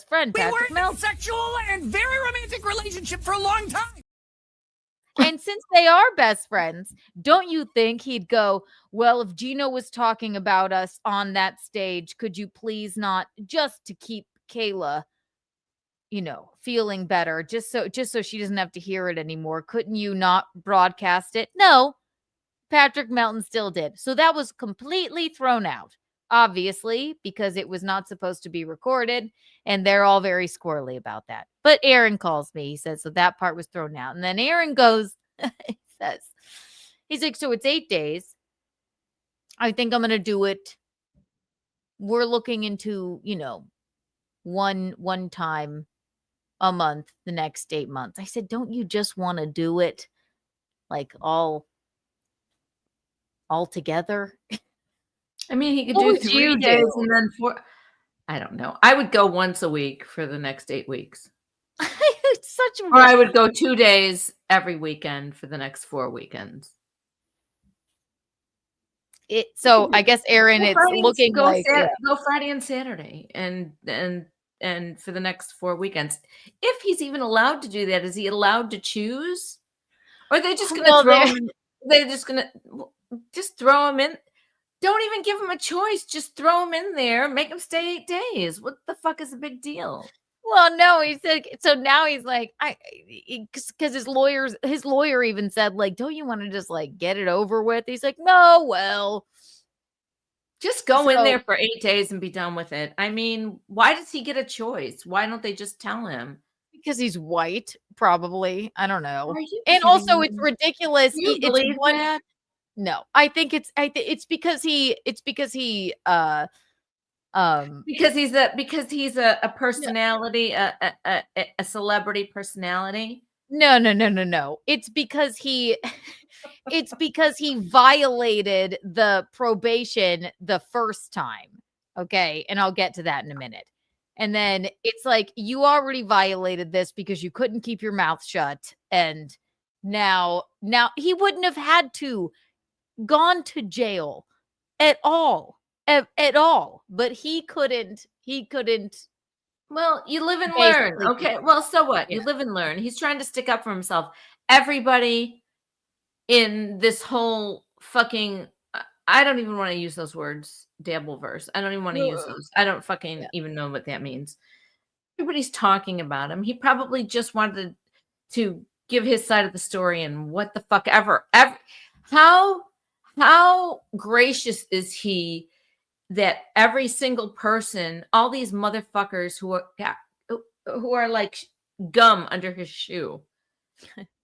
friend, Patrick Melton. We were in a sexual and very romantic relationship for a long time. And since they are best friends, don't you think he'd go, well, if Gino was talking about us on that stage, could you please not, just to keep Kayla, feeling better, just so she doesn't have to hear it anymore, couldn't you not broadcast it? No, Patrick Melton still did. So that was completely thrown out, obviously, because it was not supposed to be recorded. And they're all very squirrely about that. But Aaron calls me. He says, so that part was thrown out. And then Aaron goes, he's like, so it's 8 days. I think I'm going to do it. We're looking into, one time a month, the next 8 months. I said, don't you just want to do it like all together? I mean, he could do 3 days and then 4. I don't know. I would go once a week for the next 8 weeks. It's such a. Or I would go 2 days every weekend for the next 4 weekends. So I guess Aaron, it's looking like go Friday and Saturday, and for the next 4 weekends. If he's even allowed to do that, is he allowed to choose? Or are they just going to throw him? They're just going to just throw him in. Don't even give him a choice. Just throw him in there. Make him stay 8 days. What the fuck is the big deal? Well, no, he said. So now he's like, because his lawyer even said, like, don't you want to just like get it over with? He's like, no, well, just go in there for 8 days and be done with it. I mean, why does he get a choice? Why don't they just tell him? because he's white, probably. I don't know. Are you And also, kidding it's me? ridiculous. Do you It's believe one. that? No, I think it's because he because he's a personality, a celebrity personality. No. It's because he violated the probation the first time. Okay, and I'll get to that in a minute. And then it's like you already violated this because you couldn't keep your mouth shut, and now he wouldn't have had to gone to jail at all, but he couldn't. Well, you live and learn. Basically, Okay. Well, so what? You live and learn. He's trying to stick up for himself. Everybody in this whole fucking I don't even want to use those words, dabbleverse. I don't even want to use those. I don't fucking even know what that means. Everybody's talking about him. He probably just wanted to give his side of the story, and what the fuck ever. How gracious is he that every single person, all these motherfuckers who are like gum under his shoe,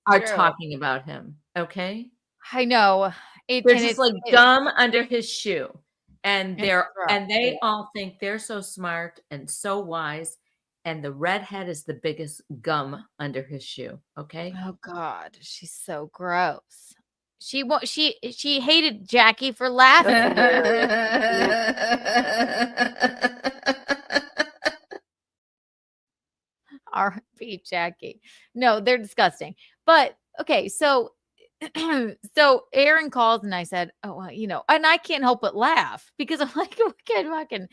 are True. talking about him. Okay, I know. There's just like gum under his shoe, and they all think they're so smart and so wise, and the redhead is the biggest gum under his shoe. Okay. Oh God, she's so gross. She hated Jackie for laughing. R.I.P. Jackie. No, they're disgusting. But okay, so Aaron calls and I said, "Oh, well, and I can't help but laugh because I'm like, fucking,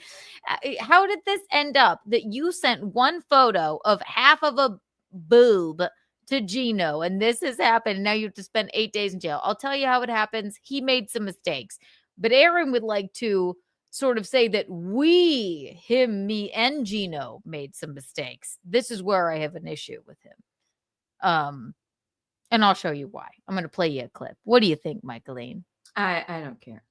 how did this end up that you sent one photo of half of a boob to Gino, and this has happened, and now you have to spend 8 days in jail?" I'll tell you how it happens. He made some mistakes, but Aaron would like to sort of say that him, me, and Gino made some mistakes. This is where I have an issue with him. And I'll show you why. I'm going to play you a clip. What do you think, Michaelene? I don't care.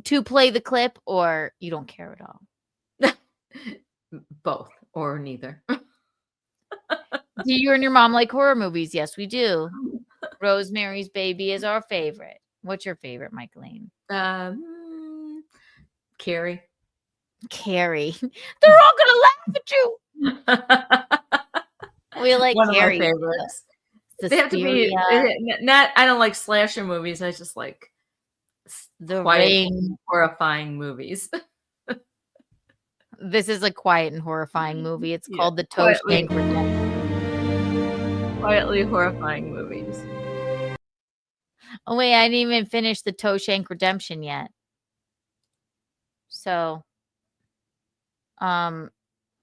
To play the clip, or you don't care at all? Both or neither. Do you and your mom like horror movies? Yes, we do. Rosemary's Baby is our favorite. What's your favorite, Michaelene? Carrie. They're all going to laugh at you. We like One Carrie. of my favorites. They have to be not. I don't like slasher movies. I just like The quiet, Ring. horrifying movies. This is a quiet and horrifying movie. It's called The TOESHANK Redemption. Quietly horrifying movies. Oh wait, I didn't even finish the TOESHANK Redemption yet. So,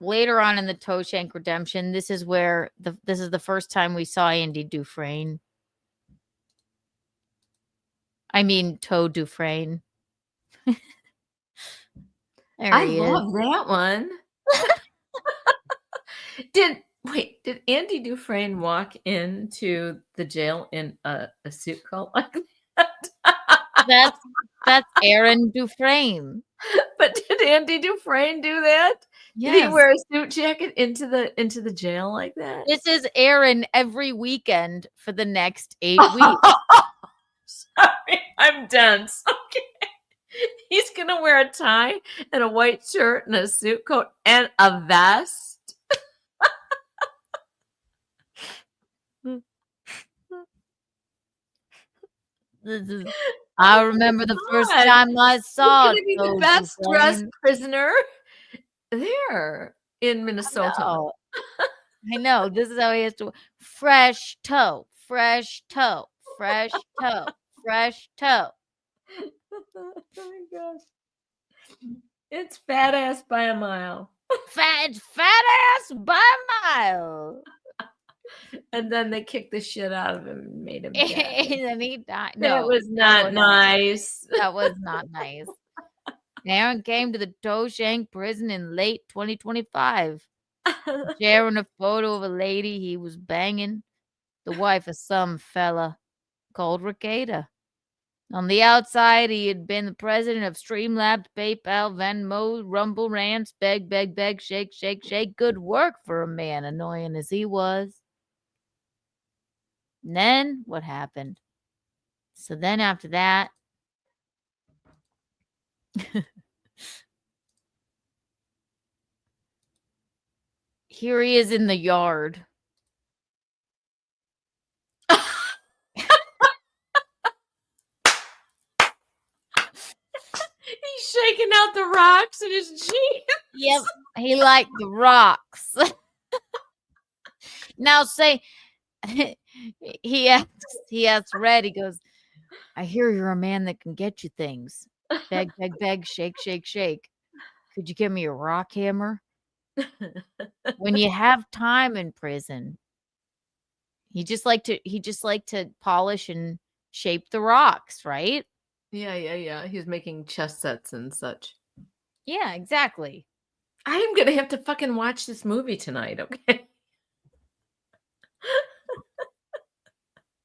later on in the TOESHANK Redemption, this is where this is the first time we saw Andy Dufresne. I mean, Toe Dufresne. I love that one. Did Andy Dufresne walk into the jail in a suit coat like that? That's Aaron Dufresne. But did Andy Dufresne do that? Yes. Did he wear a suit jacket into the jail like that? This is Aaron every weekend for the next 8 weeks. Sorry, I'm dense. Okay. He's gonna wear a tie and a white shirt and a suit coat and a vest. I remember the first time I saw He's gonna be the best dressed prisoner there in Minnesota. I know. This is how he has to. Fresh toe, fresh toe, fresh toe, fresh toe. Oh my gosh. It's fat ass by a mile. Fat ass by a mile. And then they kicked the shit out of him and made him And dead. then he died. That was not nice. That was not nice. Aaron came to the TOESHANK prison in late 2025, sharing a photo of a lady he was banging, the wife of some fella called Ricada. On the outside, he had been the president of Streamlabs, PayPal, Venmo, Rumble, Rants, beg, beg, beg, shake, shake, shake. Good work for a man annoying as he was. And then what happened? So then after that, here he is in the yard. He's shaking out the rocks in his jeans. Yep, he liked the rocks. Now say, he asks Red, he goes, I hear you're a man that can get you things. Beg, beg, beg, shake, shake, shake. Could you give me a rock hammer? When you have time in prison, he just liked to polish and shape the rocks, right? Yeah. He was making chess sets and such. Yeah, exactly. I am gonna have to fucking watch this movie tonight, okay?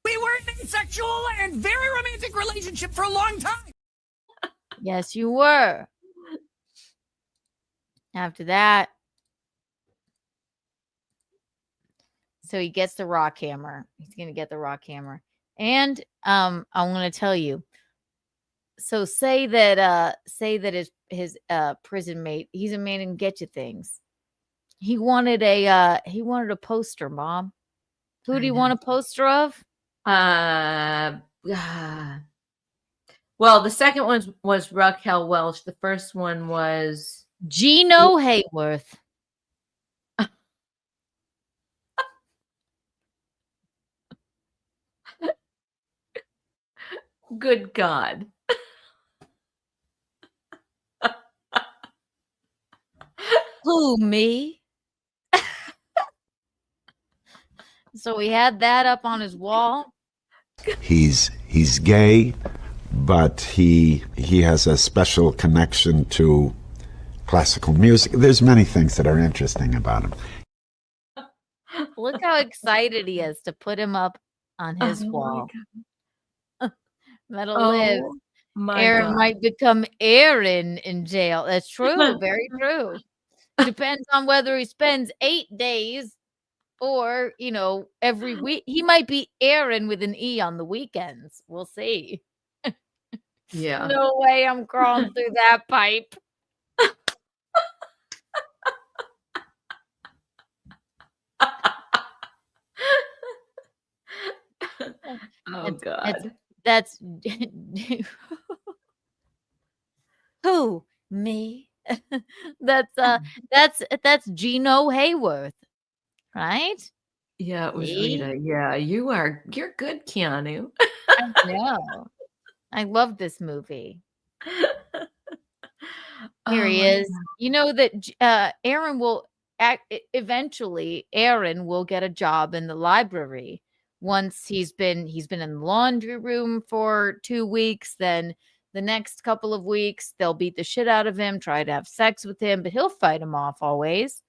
We were in a sexual and very romantic relationship for a long time. Yes, you were. After that, so he gets the rock hammer. He's gonna get the rock hammer. And I'm gonna tell you. So say that his prison mate, he's a man and get you things. He wanted a poster, Mom. Who do you want a poster of? Well, the second one was Raquel Welch. The first one was Gino Hayworth. Good God. Who, me? So he had that up on his wall. He's gay, but he has a special connection to classical music. There's many things that are interesting about him. Look how excited he is to put him up on his wall. That'll live. Aaron might become Aaron in jail. That's true. Very true. Depends on whether he spends 8 days or, every week. He might be Aaron with an E on the weekends. We'll see. Yeah. No way I'm crawling through that pipe. Oh, God. That's who? Me? That's Gino Hayworth, right? Yeah, it was Rita. Yeah, you're good, Keanu. I know. I love this movie. Here he is. God. You know that Aaron will eventually get a job in the library. Once he's been in the laundry room for 2 weeks, then the next couple of weeks they'll beat the shit out of him, try to have sex with him, but he'll fight him off always.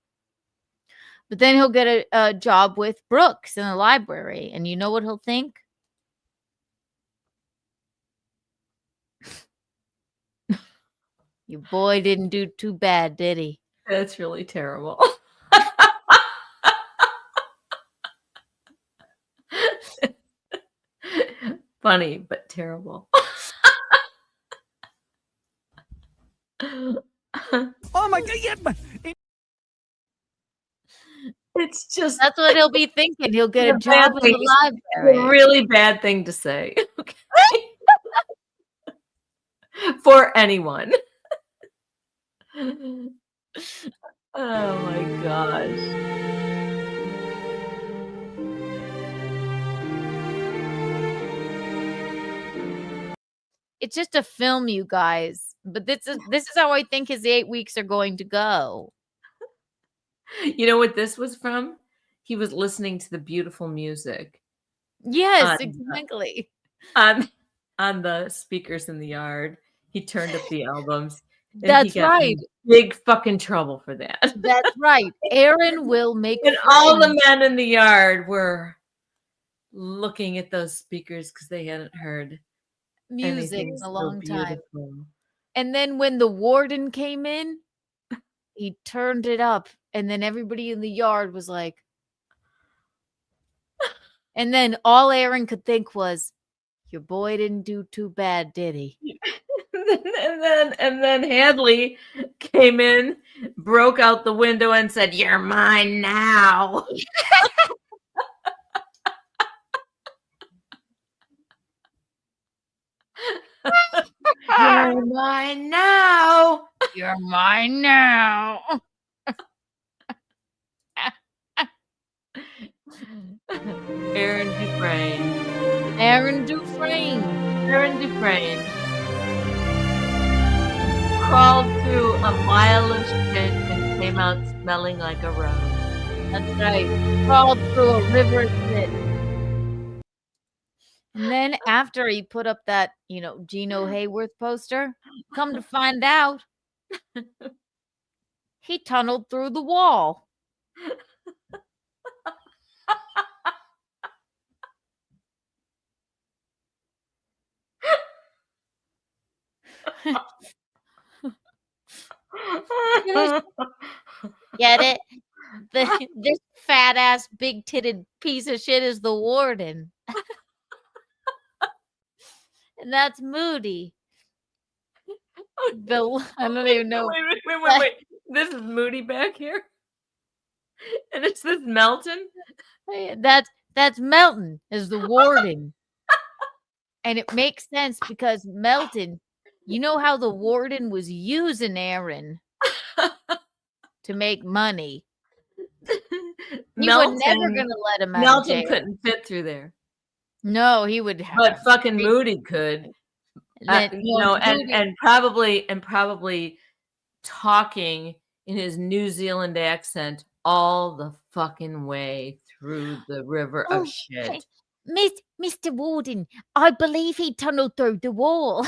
But then he'll get a job with Brooks in the library, and you know what he'll think? Your boy didn't do too bad, did he? That's really terrible. Funny, but terrible. Oh my God! Yeah, but it's just that's what he'll be thinking. He'll get a job in the library. A really bad thing to say. Okay. For anyone. Oh my gosh. It's just a film, you guys. But this is how I think his 8 weeks are going to go. You know what this was from? He was listening to the beautiful music. Yes, exactly. On the speakers in the yard. He turned up the albums. That's right. Big fucking trouble for that. That's right. Aaron will make and all the men in the yard were looking at those speakers because they hadn't heard music Anything in a so long time. beautiful. And then when the warden came in, he turned it up, and then everybody in the yard was like, and then all Aaron could think was, your boy didn't do too bad, did he? and then Hadley came in, broke out the window, and said, "You're mine now." You're mine now. You're mine now. Aaron Dufresne. Aaron Dufresne. Aaron Dufresne crawled through a mile of shit and came out smelling like a rose. That's right. Crawled through a river of shit. And then after he put up that, Gino Hayworth poster, come to find out, he tunneled through the wall. Get it? This fat ass, big titted piece of shit is the warden. And that's Moody. I don't even know. Wait. This is Moody back here. And it's this Melton. That's Melton is the warden. And it makes sense because Melton, you know how the warden was using Aaron to make money. He was never going to let him out. Melton couldn't fit through there. No, he would have. But fucking Moody could. And probably talking in his New Zealand accent all the fucking way through the river of shit. Mr. Warden, I believe he tunneled through the wall.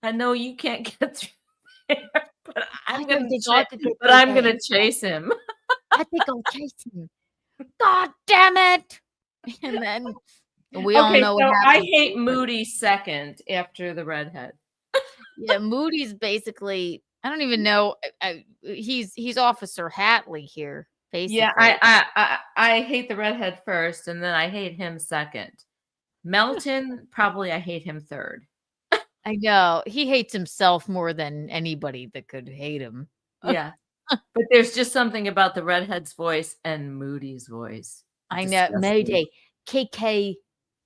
I know you can't get through there, but I'm gonna chase him. I think I'll chase him. God damn it! And then we all know what happened. I hate Moody second after the redhead. Yeah, Moody's basically, I don't even know. He's Officer Hatley here, basically. Yeah, I hate the redhead first, and then I hate him second. Melton, probably I hate him third. I know. He hates himself more than anybody that could hate him. Yeah. But there's just something about the redhead's voice and Moody's voice. I know. Moody. KK.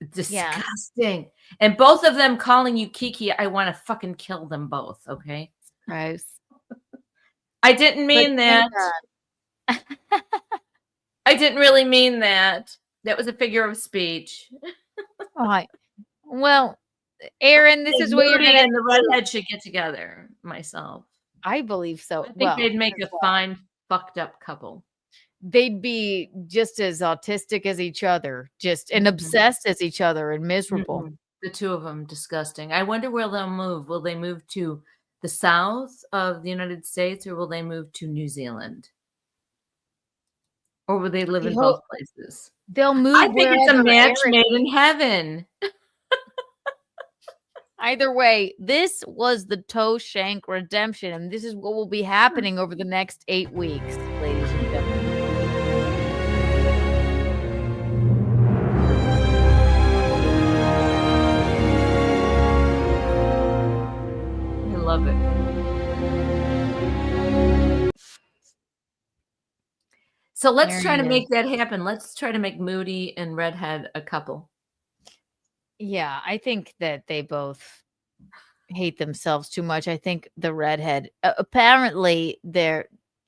Disgusting. Yeah. And both of them calling you Kiki, I want to fucking kill them both, okay? Gross. I didn't mean that. I didn't really mean that. That was a figure of speech. All right. Well, Aaron, this is where you're going to... and the redhead should get together, myself. I believe so. I think they'd make a fine, fucked up couple. They'd be just as autistic as each other, and obsessed as each other and miserable. The two of them, disgusting. I wonder where they'll move. Will they move to the south of the United States, or will they move to New Zealand? Or will they live in both places? They'll move. I think it's a match made in heaven. Either way, this was the TOESHANK redemption, and this is what will be happening over the next 8 weeks, ladies and gentlemen. I love it. So let's try to make that happen. Let's try to make Moody and Redhead a couple. Yeah, I think that they both hate themselves too much. I think the redhead, apparently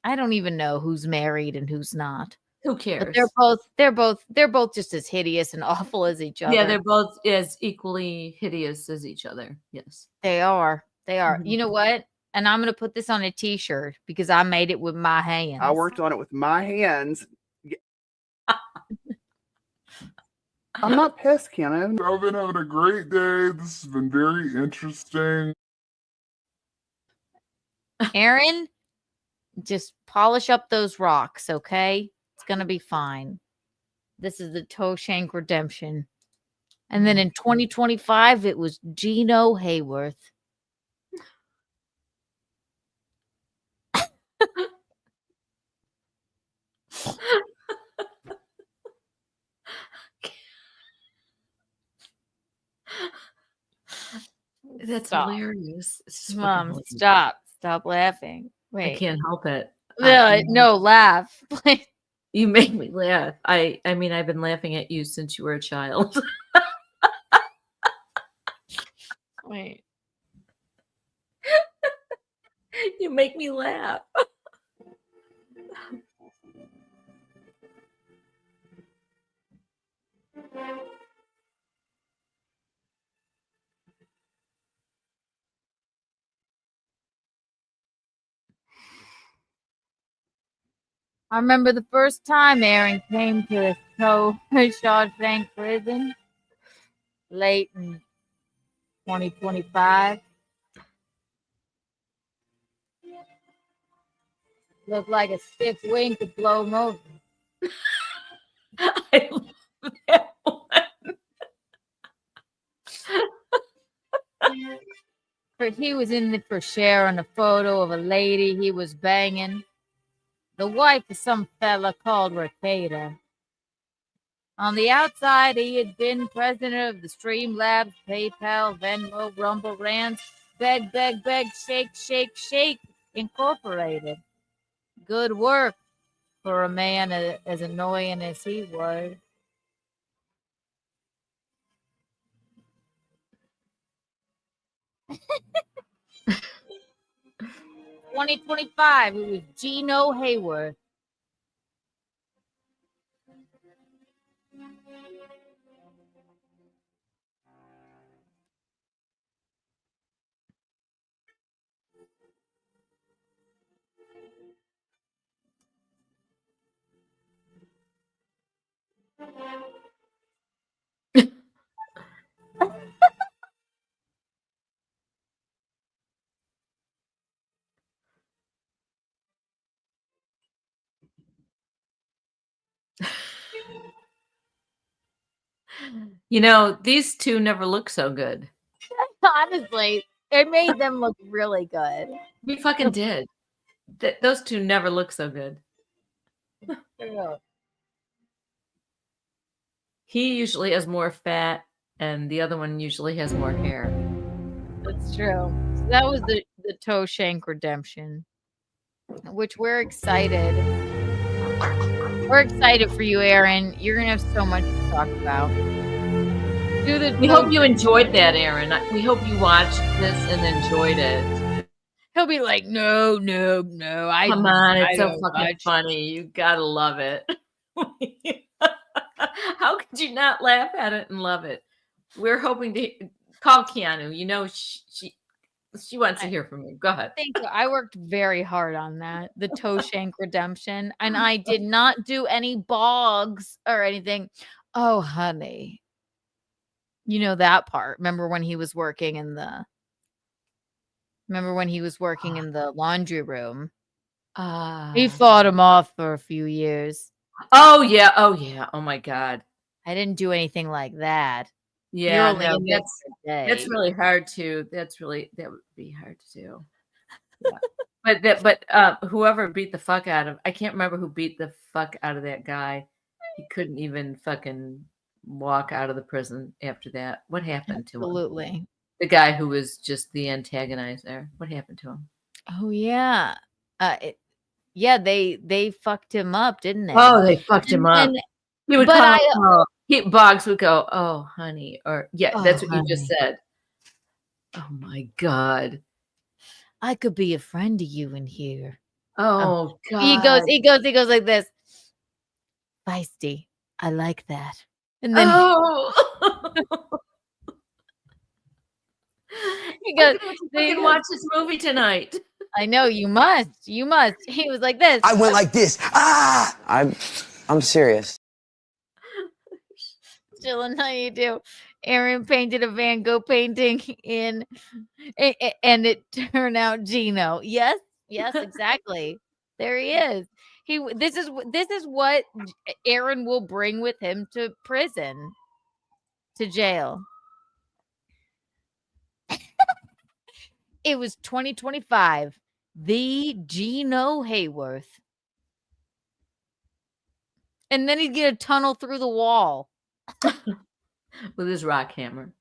I don't even know who's married and who's not. Who cares? But they're both just as hideous and awful as each other. Yeah, they're both as equally hideous as each other. Yes. They are. You know what? And I'm going to put this on a t-shirt because I made it with my hands. I worked on it with my hands. I'm not pissed, Keanu. I've been having a great day. This has been very interesting. Aaron, just polish up those rocks, okay? It's going to be fine. This is the TOESHANK redemption. And then in 2025, it was Gino Hayworth. That's Stop. hilarious. It's just fucking Mom, hilarious. stop laughing. I Wait. can't help it. No, laugh. You make me laugh. I mean, I've been laughing at you since you were a child. Wait. You make me laugh. I remember the first time Aaron came to the Shawshank prison late in 2025. Looked like a stiff wing could blow him over. I love that one. But he was in it for sharing a photo of a lady he was banging. The wife of some fella called Rakeda. On the outside, he had been president of the Streamlabs, PayPal, Venmo, Rumble Rants, Beg, Shake, Incorporated. Good work for a man as annoying as he was. $20.25. It was Gino Hayworth. You know, these two never look so good. Honestly, it made them look really good. We fucking did. Those two never look so good. He usually has more fat, and the other one usually has more hair. That's true. So that was the TOESHANK redemption, which we're excited. We're excited for you, Aaron. You're gonna have so much to talk about. We hope you enjoyed that, Aaron. We hope you watched this and enjoyed it. He'll be like, no. Come on, it's so fucking funny. You gotta love it. How could you not laugh at it and love it? We're hoping to call Keanu. You know, she wants to hear from you. Go ahead. Thank you. I worked very hard on that, the TOESHANK redemption, and I did not do any bogs or anything. Oh, honey. You know that part. Remember when he was working in the laundry room? He fought him off for a few years. Oh yeah. Oh my God. I didn't do anything like that. Yeah, no, that's really hard to. That would be hard to do. Yeah. But whoever beat the fuck out of, I can't remember who beat the fuck out of that guy. He couldn't even fucking walk out of the prison after that. What happened to him? Absolutely. The guy who was just the antagonizer. What happened to him? Oh yeah. They fucked him up, didn't they? Oh, they fucked him up. He would Boggs would go, "Oh, honey," or that's what you just said. Oh my God. I could be a friend to you in here. Oh God. He goes like this. Feisty. I like that. And then he goes, "You can watch this movie tonight." I know you must. He was like this. I went like this. I'm serious. Chillin', how you do? Aaron painted a Van Gogh painting and it turned out Gino. Yes, exactly. There he is. This is what Aaron will bring with him to prison. to jail. It was 2025. The Gino Hayworth. And then he'd get a tunnel through the wall. With his rock hammer.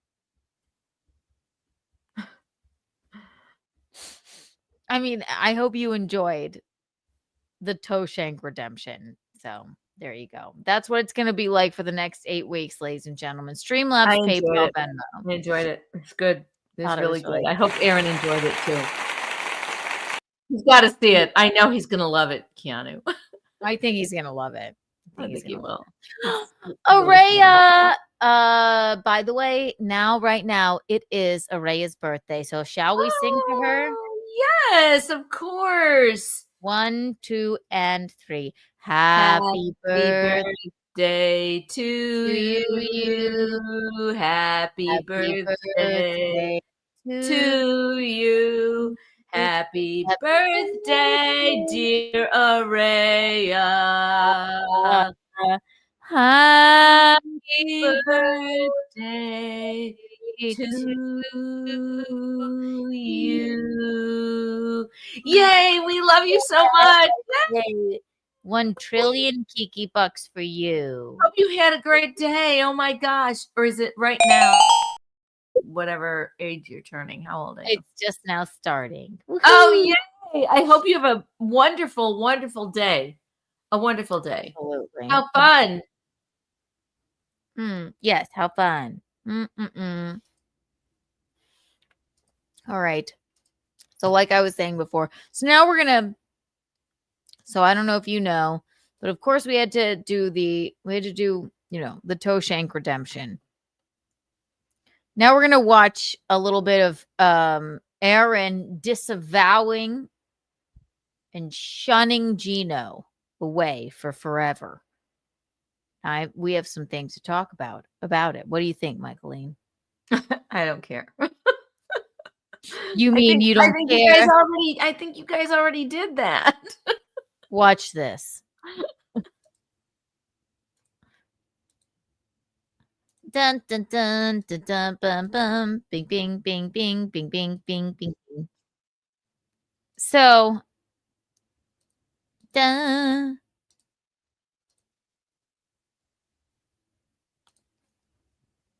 I mean, I hope you enjoyed the TOESHANK redemption. So there you go. That's what it's going to be like for the next 8 weeks, ladies and gentlemen. Streamlabs, PayPal, Venmo. I enjoyed it. It's good. It's Thought it really was good. really I hope Aaron enjoyed it too. He's got to see it. I know he's going to love it, Keanu. I think he's going to love it. I think he will. Araya, by the way, right now, it is Araya's birthday. So shall we sing to her? Yes, of course. 1, 2, and 3. Happy birthday to you. Happy birthday to you. Happy birthday, dear Araya. Happy birthday to you. Yay, we love you so much. Yay. 1 trillion Kiki bucks for you. Hope you had a great day. Oh my gosh. Or is it right now? Whatever age you're turning. How old are you? It's just now starting. Oh, yay. I hope you have a wonderful, wonderful day. A wonderful day. Absolutely. How fun. Yes, how fun. All right. So like I was saying before, so now we're going to, so I don't know if you know, but of course we had to do, the TOESHANK redemption. Now we're going to watch a little bit of Aaron disavowing and shunning Gino away for forever. We have some things to talk about it. What do you think, Michaelene? I don't care. You mean you don't care? I think you guys already did that. Watch this. Dun dun dun dun dun bum bum bing bing bing bing bing bing bing bing. So dun.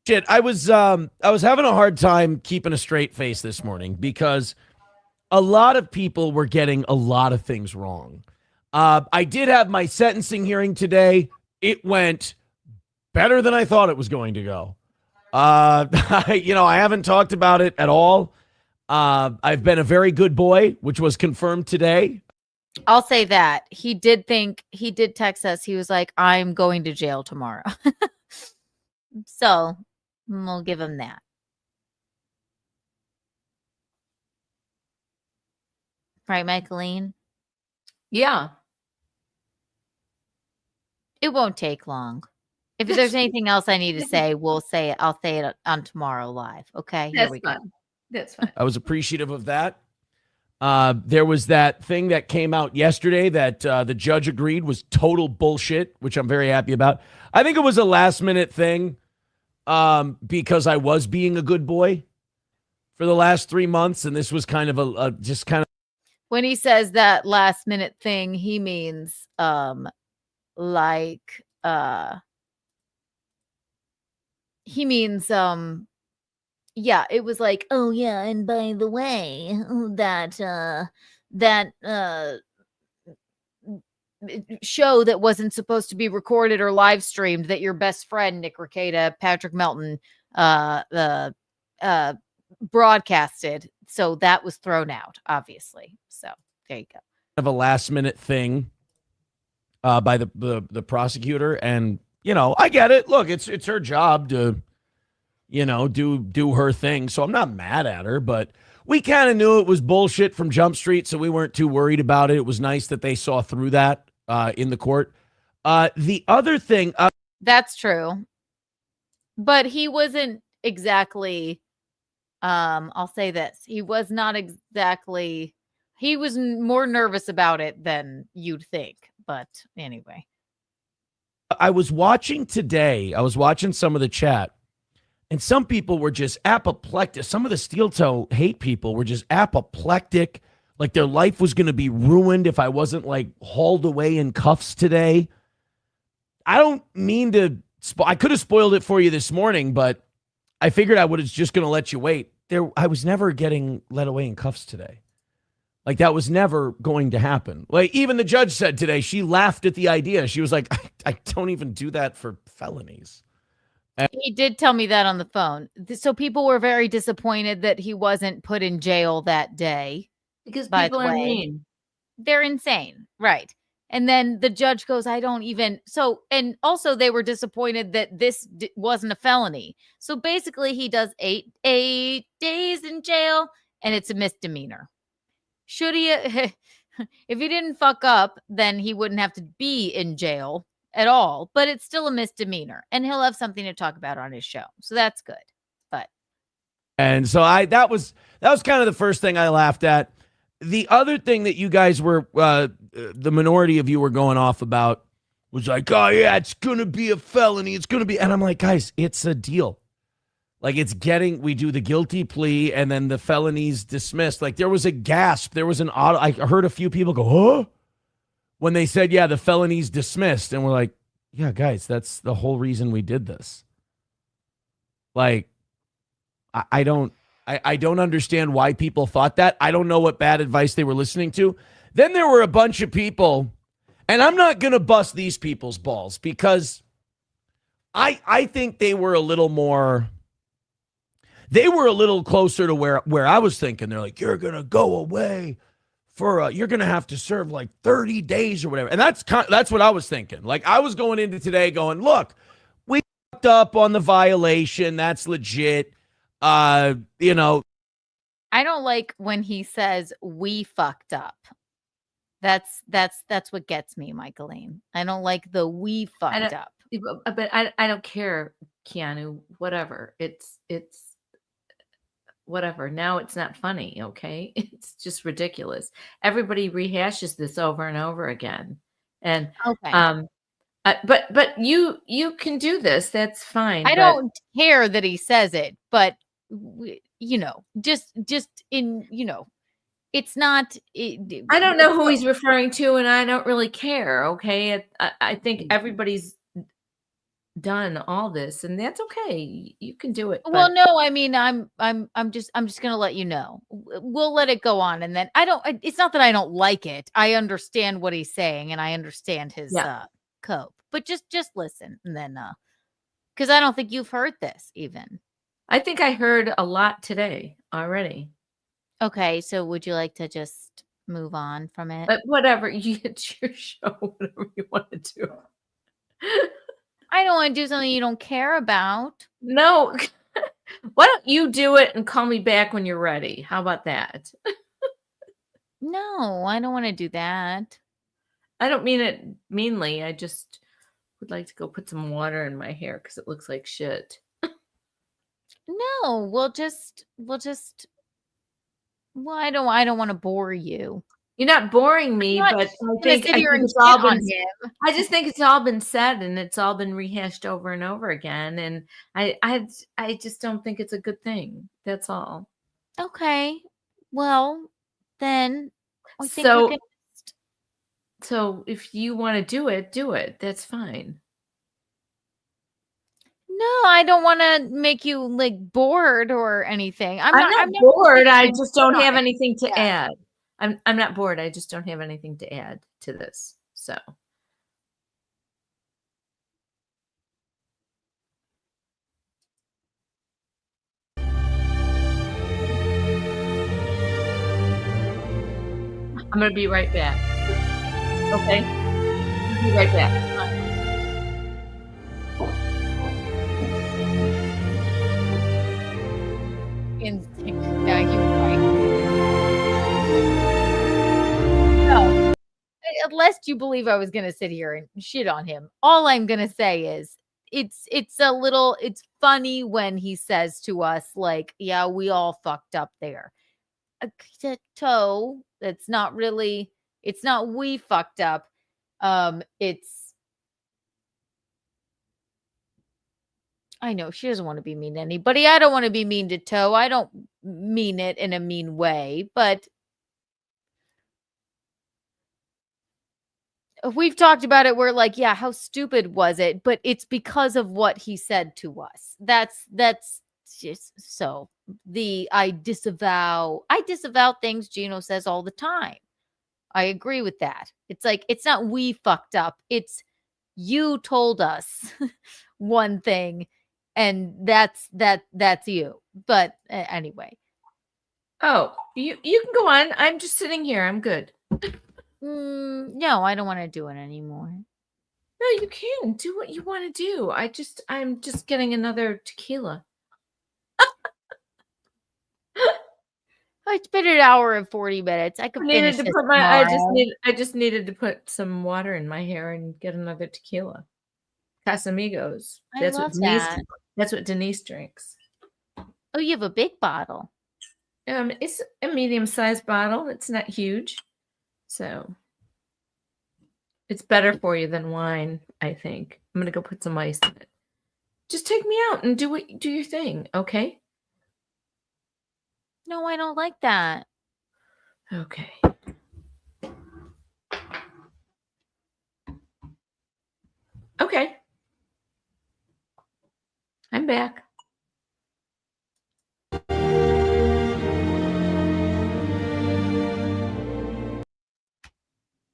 Shit, I was having a hard time keeping a straight face this morning because a lot of people were getting a lot of things wrong. I did have my sentencing hearing today. It went better than I thought it was going to go. I haven't talked about it at all. I've been a very good boy, which was confirmed today. I'll say that. He did text us. He was like, I'm going to jail tomorrow. So we'll give him that. Right, Michaelene? Yeah. It won't take long. If there's anything else I need to say, we'll say it. I'll say it on tomorrow live. Okay. Here we go. That's fine. I was appreciative of that. There was that thing that came out yesterday that the judge agreed was total bullshit, which I'm very happy about. I think it was a last minute thing because I was being a good boy for the last 3 months. And this was kind of just kind of. When he says that last minute thing, he means yeah, it was like, oh yeah, and by the way, that show that wasn't supposed to be recorded or live streamed that your best friend Nick Rekieta, Patrick Melton broadcasted, so that was thrown out, obviously. So there you go. Of a last minute thing by the prosecutor, and I get it. Look, it's her job to do her thing, so I'm not mad at her, but we kind of knew it was bullshit from Jump Street, so we weren't too worried about it. It was nice that they saw through that in the court. The other thing, that's true, but he wasn't exactly I'll say this, he was not exactly, he was more nervous about it than you'd think, but anyway. I was watching today, I was watching some of the chat, And some people were just apoplectic. Some of the steel toe hate people were just apoplectic. Like their life was going to be ruined if I wasn't like hauled away in cuffs today. I don't mean to, I could have spoiled it for you this morning, but I figured I was just going to let you wait. I was never getting led away in cuffs today. Like that was never going to happen. Like even the judge said today, she laughed at the idea. She was like, I don't even do that for felonies. He did tell me that on the phone. So people were very disappointed that he wasn't put in jail that day. Because by people the are way. mean. They're insane. Right. And then the judge goes, I don't even. So, and also they were disappointed that this wasn't a felony. So basically he does 8 days in jail and it's a misdemeanor. Should he, if he didn't fuck up, then he wouldn't have to be in jail at all, but it's still a misdemeanor and he'll have something to talk about on his show. So that's good. But. And so that was kind of the first thing I laughed at. The other thing that you guys were, the minority of you were going off about was like, oh yeah, it's going to be a felony. It's going to be, and I'm like, guys, it's a deal. Like we do the guilty plea and then the felony's dismissed. Like there was a gasp. There was I heard a few people go, huh? When they said, yeah, the felony's dismissed. And we're like, yeah, guys, that's the whole reason we did this. Like, I don't understand why people thought that. I don't know what bad advice they were listening to. Then there were a bunch of people, and I'm not going to bust these people's balls because I think they were a little closer to where I was thinking. They're like, you're going to go away for you're going to have to serve like 30 days or whatever. And that's what I was thinking. Like I was going into today going, look, we fucked up on the violation. That's legit. I don't like when he says we fucked up. That's what gets me, Michaelene. I don't like the we fucked up. But I don't care, Keanu. Whatever. It's whatever. Now it's not funny. Okay, it's just ridiculous. Everybody rehashes this over and over again, and okay. But you can do this. That's fine. I don't care that he says it, but just in it's not. I don't know who he's referring to, and I don't really care. Okay, I think everybody's done all this, and that's okay. You can do it. Well, no, I mean, I'm just gonna let you know. We'll let it go on, and then it's not that I don't like it. I understand what he's saying, and I understand his cope. But just listen, and then because I don't think you've heard this even. I think I heard a lot today already. Okay, so would you like to just move on from it? But whatever, it's your show. Whatever you want to do. I don't want to do something you don't care about. No. Why don't you do it and call me back when you're ready? How about that? No, I don't want to do that. I don't mean it meanly. I just would like to go put some water in my hair because it looks like shit. No, we'll just I don't want to bore you. You're not boring me, but I think it's all been. I just think it's all been said and it's all been rehashed over and over again, and I just don't think it's a good thing. That's all. Okay, well then. I think so if you want to do it. That's fine. No, I don't want to make you like bored or anything. I'm not bored. I just don't have anything to add. I'm not bored. I just don't have anything to add to this. So. I'm going to be right back. Okay? I'll be right back. Instinct. Yeah, you're right. No. Unless you believe I was going to sit here and shit on him, all I'm going to say is it's funny when he says to us, like, yeah, we all fucked up there. It's not we fucked up. I know she doesn't want to be mean to anybody. I don't want to be mean to Toe. I don't mean it in a mean way, but we've talked about it. We're like, yeah, how stupid was it? But it's because of what he said to us. That's just so I disavow things Gino says all the time. I agree with that. It's like, it's not we fucked up. It's you told us one thing, and that's you. But anyway. Oh, you can go on. I'm just sitting here. I'm good. No, I don't want to do it anymore. No, you can do what you want to do. I'm just getting another tequila. It's been an hour and 40 minutes. I could finish this tomorrow. I just needed to put some water in my hair and get another tequila. Casamigos. That's what Denise drinks. Oh, you have a big bottle. It's a medium-sized bottle. It's not huge. So it's better for you than wine, I think. I'm gonna go put some ice in it. Just take me out and do your thing, okay? No, I don't like that. Okay. Okay. I'm back.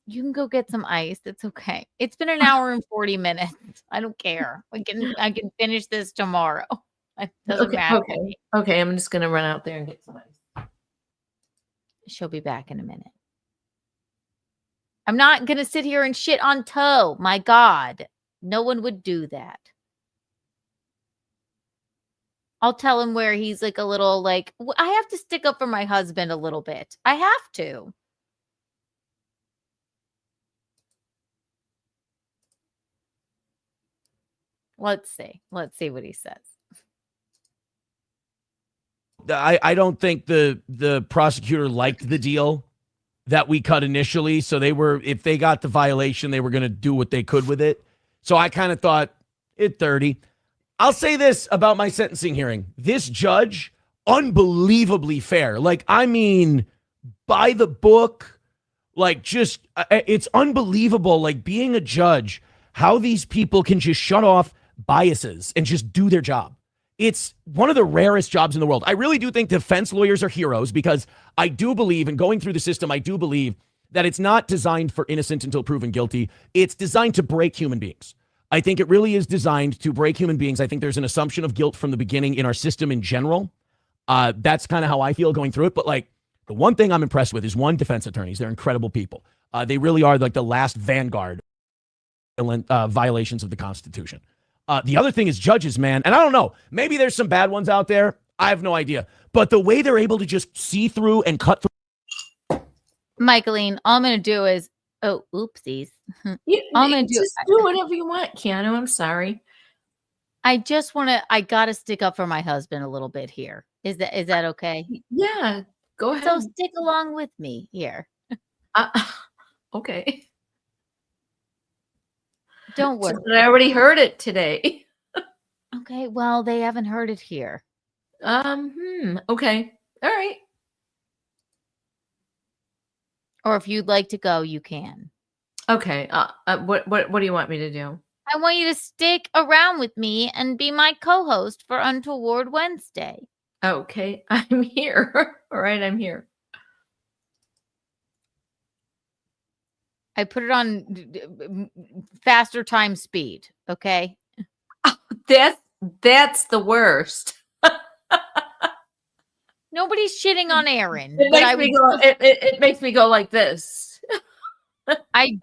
You can go get some ice. It's okay. It's been an hour and 40 minutes. I don't care. I can finish this tomorrow. It doesn't matter. Okay. I'm just gonna run out there and get some ice. She'll be back in a minute. I'm not gonna sit here and shit on Toe. My God, no one would do that. I'll tell him where he's like a little like, I have to stick up for my husband a little bit. I have to. Let's see what he says. I don't think the prosecutor liked the deal that we cut initially. So if they got the violation, they were going to do what they could with it. So I kind of thought it 30. I'll say this about my sentencing hearing. This judge, unbelievably fair. Like, I mean, by the book, like just, it's unbelievable. Like being a judge, how these people can just shut off biases and just do their job. It's one of the rarest jobs in the world. I really do think defense lawyers are heroes because I do believe in going through the system. I do believe that it's not designed for innocent until proven guilty. It's designed to break human beings. I think it really is designed to break human beings. I think there's an assumption of guilt from the beginning in our system in general. That's kind of how I feel going through it. But like the one thing I'm impressed with is defense attorneys. They're incredible people. They really are like the last vanguard violations of the Constitution. The other thing is judges, man. And I don't know, maybe there's some bad ones out there. I have no idea. But the way they're able to just see through and cut through. Michaelene, all I'm going to do is, oh, oopsies. All I'm going to do whatever you want, Keanu. I'm sorry. I got to stick up for my husband a little bit here. Is that okay? Yeah, go ahead. So stick along with me here. Okay. Don't worry. I already heard it today. Okay, well, they haven't heard it here. Okay. All right. Or if you'd like to go, you can. Okay. What do you want me to do? I want you to stick around with me and be my co-host for Untoward Wednesday. Okay, I'm here. All right, I'm here. I put it on faster time speed. Okay. Oh, that's the worst. Nobody's shitting on Aaron. It makes me go like this. I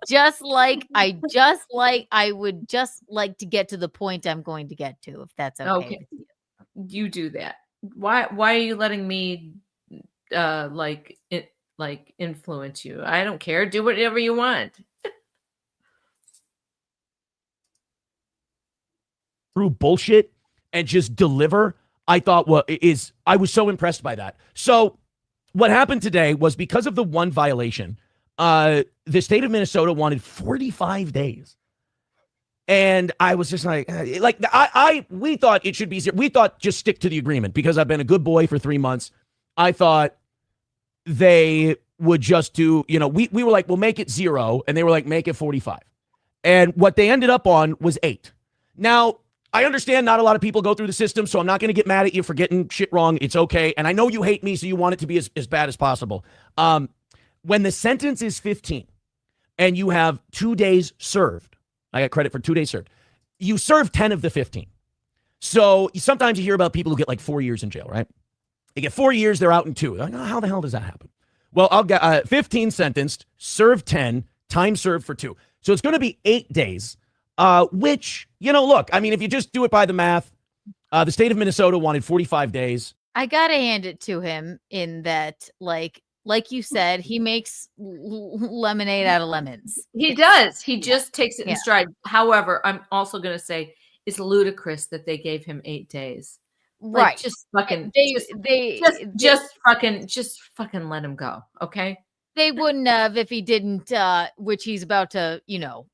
would just like to get to the point I'm going to get to, if that's okay. With you. You do that. Why are you letting me influence you? I don't care. Do whatever you want. Through bullshit and just deliver. I thought I was so impressed by that. So what happened today was because of the one violation, the state of Minnesota wanted 45 days. And I was just like we thought it should be zero. We thought just stick to the agreement because I've been a good boy for 3 months. I thought they would just do, we were like, we'll make it 0. And they were like, make it 45. And what they ended up on was 8. Now, I understand not a lot of people go through the system, so I'm not going to get mad at you for getting shit wrong. It's okay. And I know you hate me, so you want it to be as bad as possible. When the sentence is 15 and you have 2 days served, I got credit for 2 days served. You serve 10 of the 15. So sometimes you hear about people who get like 4 years in jail, right? They get 4 years, they're out in 2. Like, oh, how the hell does that happen? Well, I'll get 15 sentenced, served 10, time served for 2. So it's going to be 8 days, which, look, I mean, if you just do it by the math, the state of Minnesota wanted 45 days. I got to hand it to him in that, like you said, he makes lemonade out of lemons. He does. He just takes it in stride. However, I'm also going to say it's ludicrous that they gave him 8 days. Like, Right. just fucking, just fucking let him go. Okay. They wouldn't have if he didn't, which he's about to, to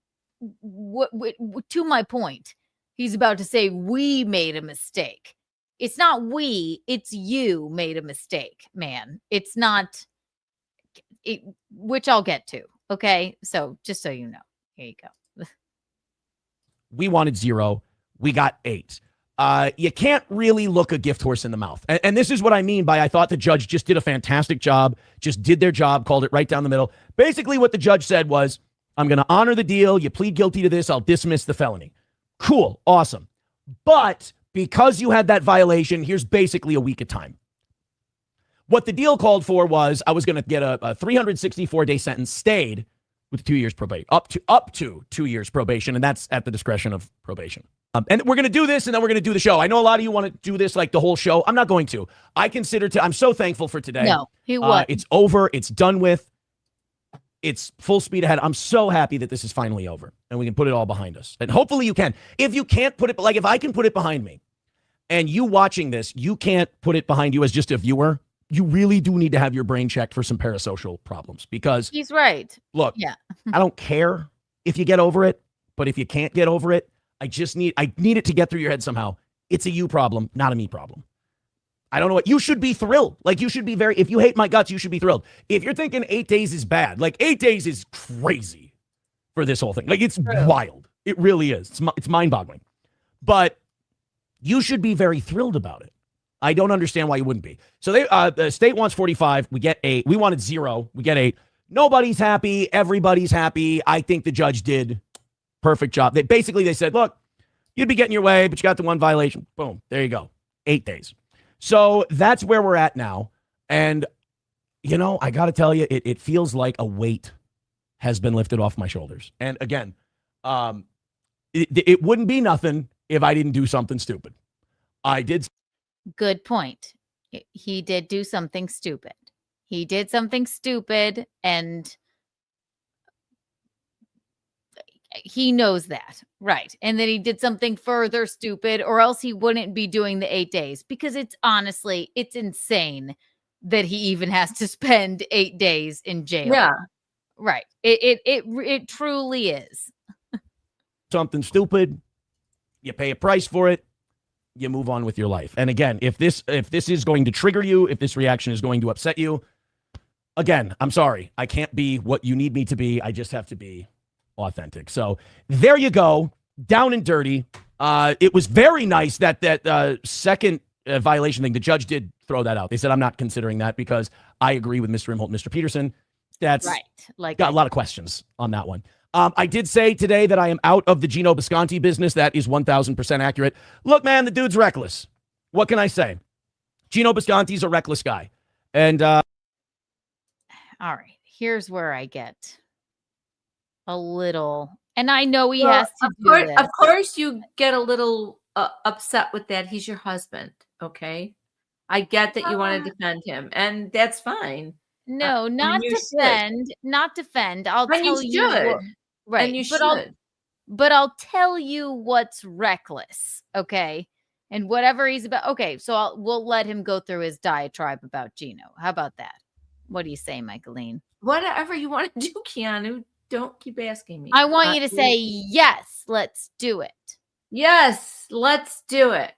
my point, he's about to say, we made a mistake. It's not we, it's you made a mistake, man. It's not, which I'll get to. Okay. So just so you know, here you go. We wanted 0. We got 8. You can't really look a gift horse in the mouth. And this is what I mean by I thought the judge just did a fantastic job, just did their job, called it right down the middle. Basically what the judge said was, I'm going to honor the deal. You plead guilty to this. I'll dismiss the felony. Cool. Awesome. But because you had that violation, here's basically a week of time. What the deal called for was I was going to get a 364-day sentence stayed with 2 years probation, up to 2 years probation. And that's at the discretion of probation. And we're going to do this, and then we're going to do the show. I know a lot of you want to do this like the whole show. I'm not going to. I'm so thankful for today. No, he won't. It's over. It's done with. It's full speed ahead. I'm so happy that this is finally over, and we can put it all behind us. And hopefully you can. If you can't put it, like if I can put it behind me, and you watching this, you can't put it behind you as just a viewer, you really do need to have your brain checked for some parasocial problems because he's right. Look, yeah. I don't care if you get over it, but if you can't get over it, I need it to get through your head somehow. It's a you problem, not a me problem. I don't know what you should be thrilled. Like you should be if you hate my guts, you should be thrilled. If you're thinking 8 days is bad, like 8 days is crazy for this whole thing. Like it's wild. It really is. It's mind boggling, but you should be very thrilled about it. I don't understand why you wouldn't be. So the state wants 45. We get 8. We wanted 0. We get 8. Nobody's happy. Everybody's happy. I think the judge did perfect job. They said, look, you'd be getting your way, but you got the one violation. Boom. There you go. 8 days. So that's where we're at now. And, I got to tell you, it feels like a weight has been lifted off my shoulders. And again, it wouldn't be nothing if I didn't do something stupid. I did. Good point. He did do something stupid. He did something stupid, and he knows that, right? And then he did something further stupid, or else he wouldn't be doing the 8 days, because it's insane that he even has to spend 8 days in jail. Yeah, right. It truly is something stupid. You pay a price for it. You move on with your life. And again, if this is going to trigger you, if this reaction is going to upset you, again, I'm sorry. I can't be what you need me to be. I just have to be authentic. So there you go. Down and dirty. It was very nice that second violation thing, the judge did throw that out. They said, I'm not considering that because I agree with Mr. Imholt, Mr. Peterson. That's right. Like got a lot of questions on that one. I did say today that I am out of the Gino Bisconti business. That is 1,000% accurate. Look, man, the dude's reckless. What can I say? Gino Bisconti's a reckless guy. And all right, here's where I get a little, and I know he has to do this. Of course, you get a little upset with that. He's your husband, okay? I get that you want to defend him, and that's fine. No, not defend. Not defend. I'll tell you. Right, and you should. But I'll tell you what's reckless, okay? And whatever he's about. Okay, so we'll let him go through his diatribe about Gino. How about that? What do you say, Michaelene? Whatever you want to do, Keanu, Don't keep asking me. I want you to say, yes, let's do it. Yes, let's do it.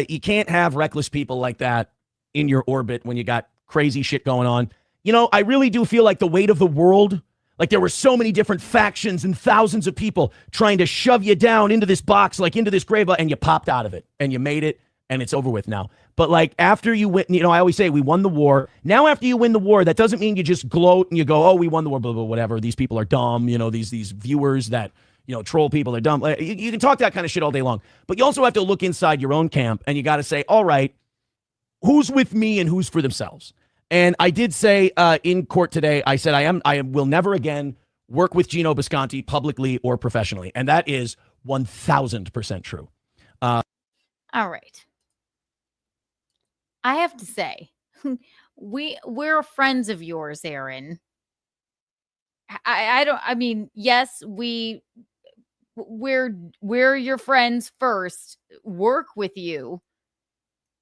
You can't have reckless people like that in your orbit when you got crazy shit going on. You know, I really do feel like the weight of the world, like there were so many different factions and thousands of people trying to shove you down into this box, like into this grave, and you popped out of it and you made it and it's over with now. But like after you win, you know, I always say we won the war. Now, after you win the war, that doesn't mean you just gloat and you go, oh, we won the war, blah, blah, whatever. These people are dumb. You know, these viewers that, you know, troll people are dumb. You can talk that kind of shit all day long, but you also have to look inside your own camp and you got to say, all right, who's with me and who's for themselves? And I did say in court today, I said, I will never again work with Gino Bisconti publicly or professionally. And that is 1000% true. All right. I have to say, we're friends of yours, Aaron. I mean, yes, we're your friends first, work with you.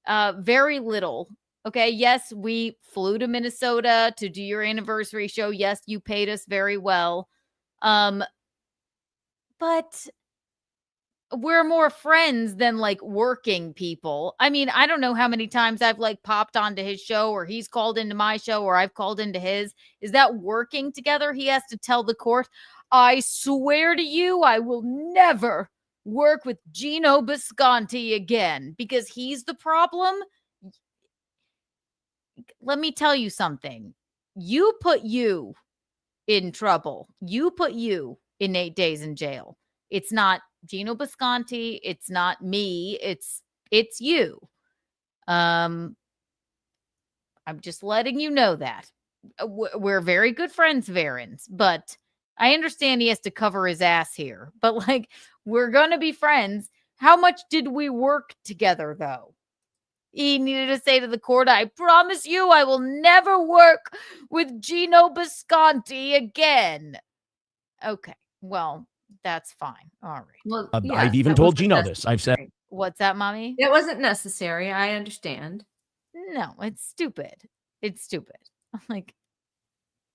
Very little. Okay. Yes, we flew to Minnesota to do your anniversary show. Yes, you paid us very well. But we're more friends than like working people. I mean, I don't know how many times I've like popped onto his show or he's called into my show or I've called into his. Is that working together? He has to tell the court, I swear to you, I will never work with Gino Bisconti again because he's the problem. Let me tell you something. You put you in trouble. You put you in 8 days in jail. It's not Gino Bisconti. It's not me. It's you. I'm just letting you know that. We're very good friends of Aaron's, but I understand he has to cover his ass here. But like, we're going to be friends. How much did we work together, though? He needed to say to the court, I promise you I will never work with Gino Bisconti again. Okay, well, that's fine. All right. Well, I've even told Gino this. I've said, what's that, mommy? It wasn't necessary. I understand. No, it's stupid. It's stupid. Like,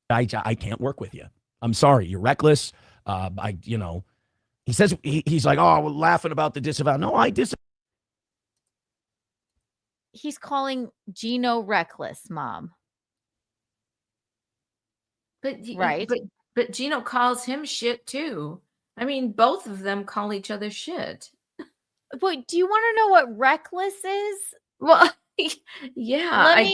I can't work with you. I'm sorry. You're reckless. He says, he's like, oh, we're laughing about the disavow. No, I disavow. He's calling Gino reckless, Mom. But right. But Gino calls him shit too. I mean, both of them call each other shit. Wait, do you want to know what reckless is? Well, yeah.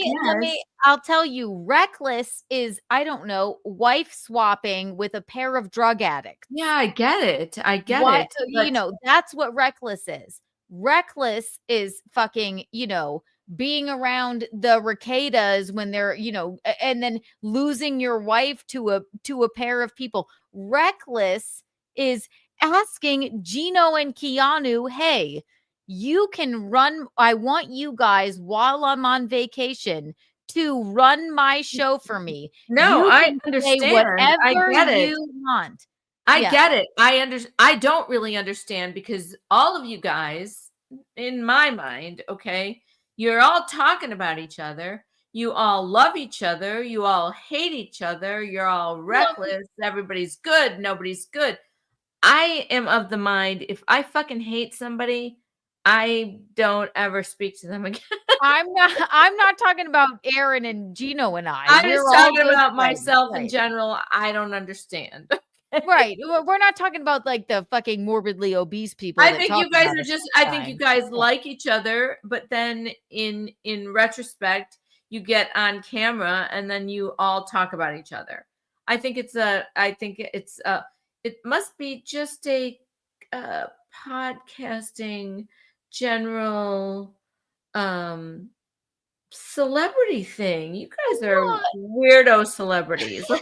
I'll tell you, reckless is, I don't know, wife swapping with a pair of drug addicts. Yeah, I get it. I get it. You know, that's what reckless is. Reckless is fucking, you know, being around the Ricadas when they're, you know, and then losing your wife to a pair of people. Reckless is asking Gino and Keanu, hey, you can run. I want you guys while I'm on vacation to run my show for me. No, I understand. Whatever I get it. you want. I get it. I don't really understand because all of you guys, in my mind, okay, you're all talking about each other. You all love each other. You all hate each other. You're all reckless. Everybody's good. Nobody's good. I am of the mind, if I fucking hate somebody, I don't ever speak to them again. I'm not talking about Aaron and Gino and I. I'm just talking about myself in general. I don't understand. Right. We're not talking about like the fucking morbidly obese people. I think you guys are just, I think you guys like each other, but then in retrospect, you get on camera and then you all talk about each other. It must be just a podcasting general celebrity thing. You guys are weirdo celebrities. Well,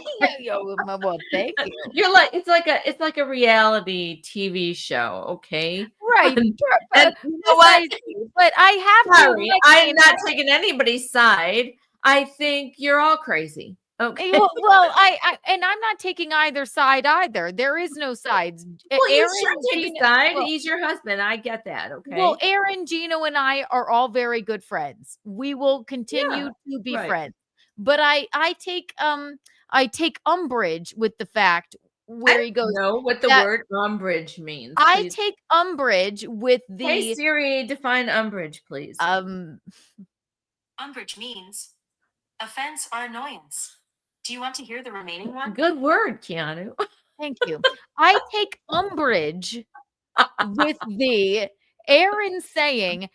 thank you. You're like it's like a reality TV show, okay? Right. And you know what? But I have Sorry, I'm not taking anybody's side. I think you're all crazy. Okay. Well, and I'm not taking either side either. There is no sides. Well, Aaron, you should take a side. Well, he's your husband. I get that. Okay. Well, Aaron, Gino, and I are all very good friends. We will continue to be friends. but I take umbrage with the fact where he goes. Know what the word umbrage means. I Please. take umbrage with the. Hey Siri, define umbrage, please. Umbrage means offense or annoyance. Do you want to hear the remaining one? Good word, Keanu. Thank you. I take umbrage with the Aaron saying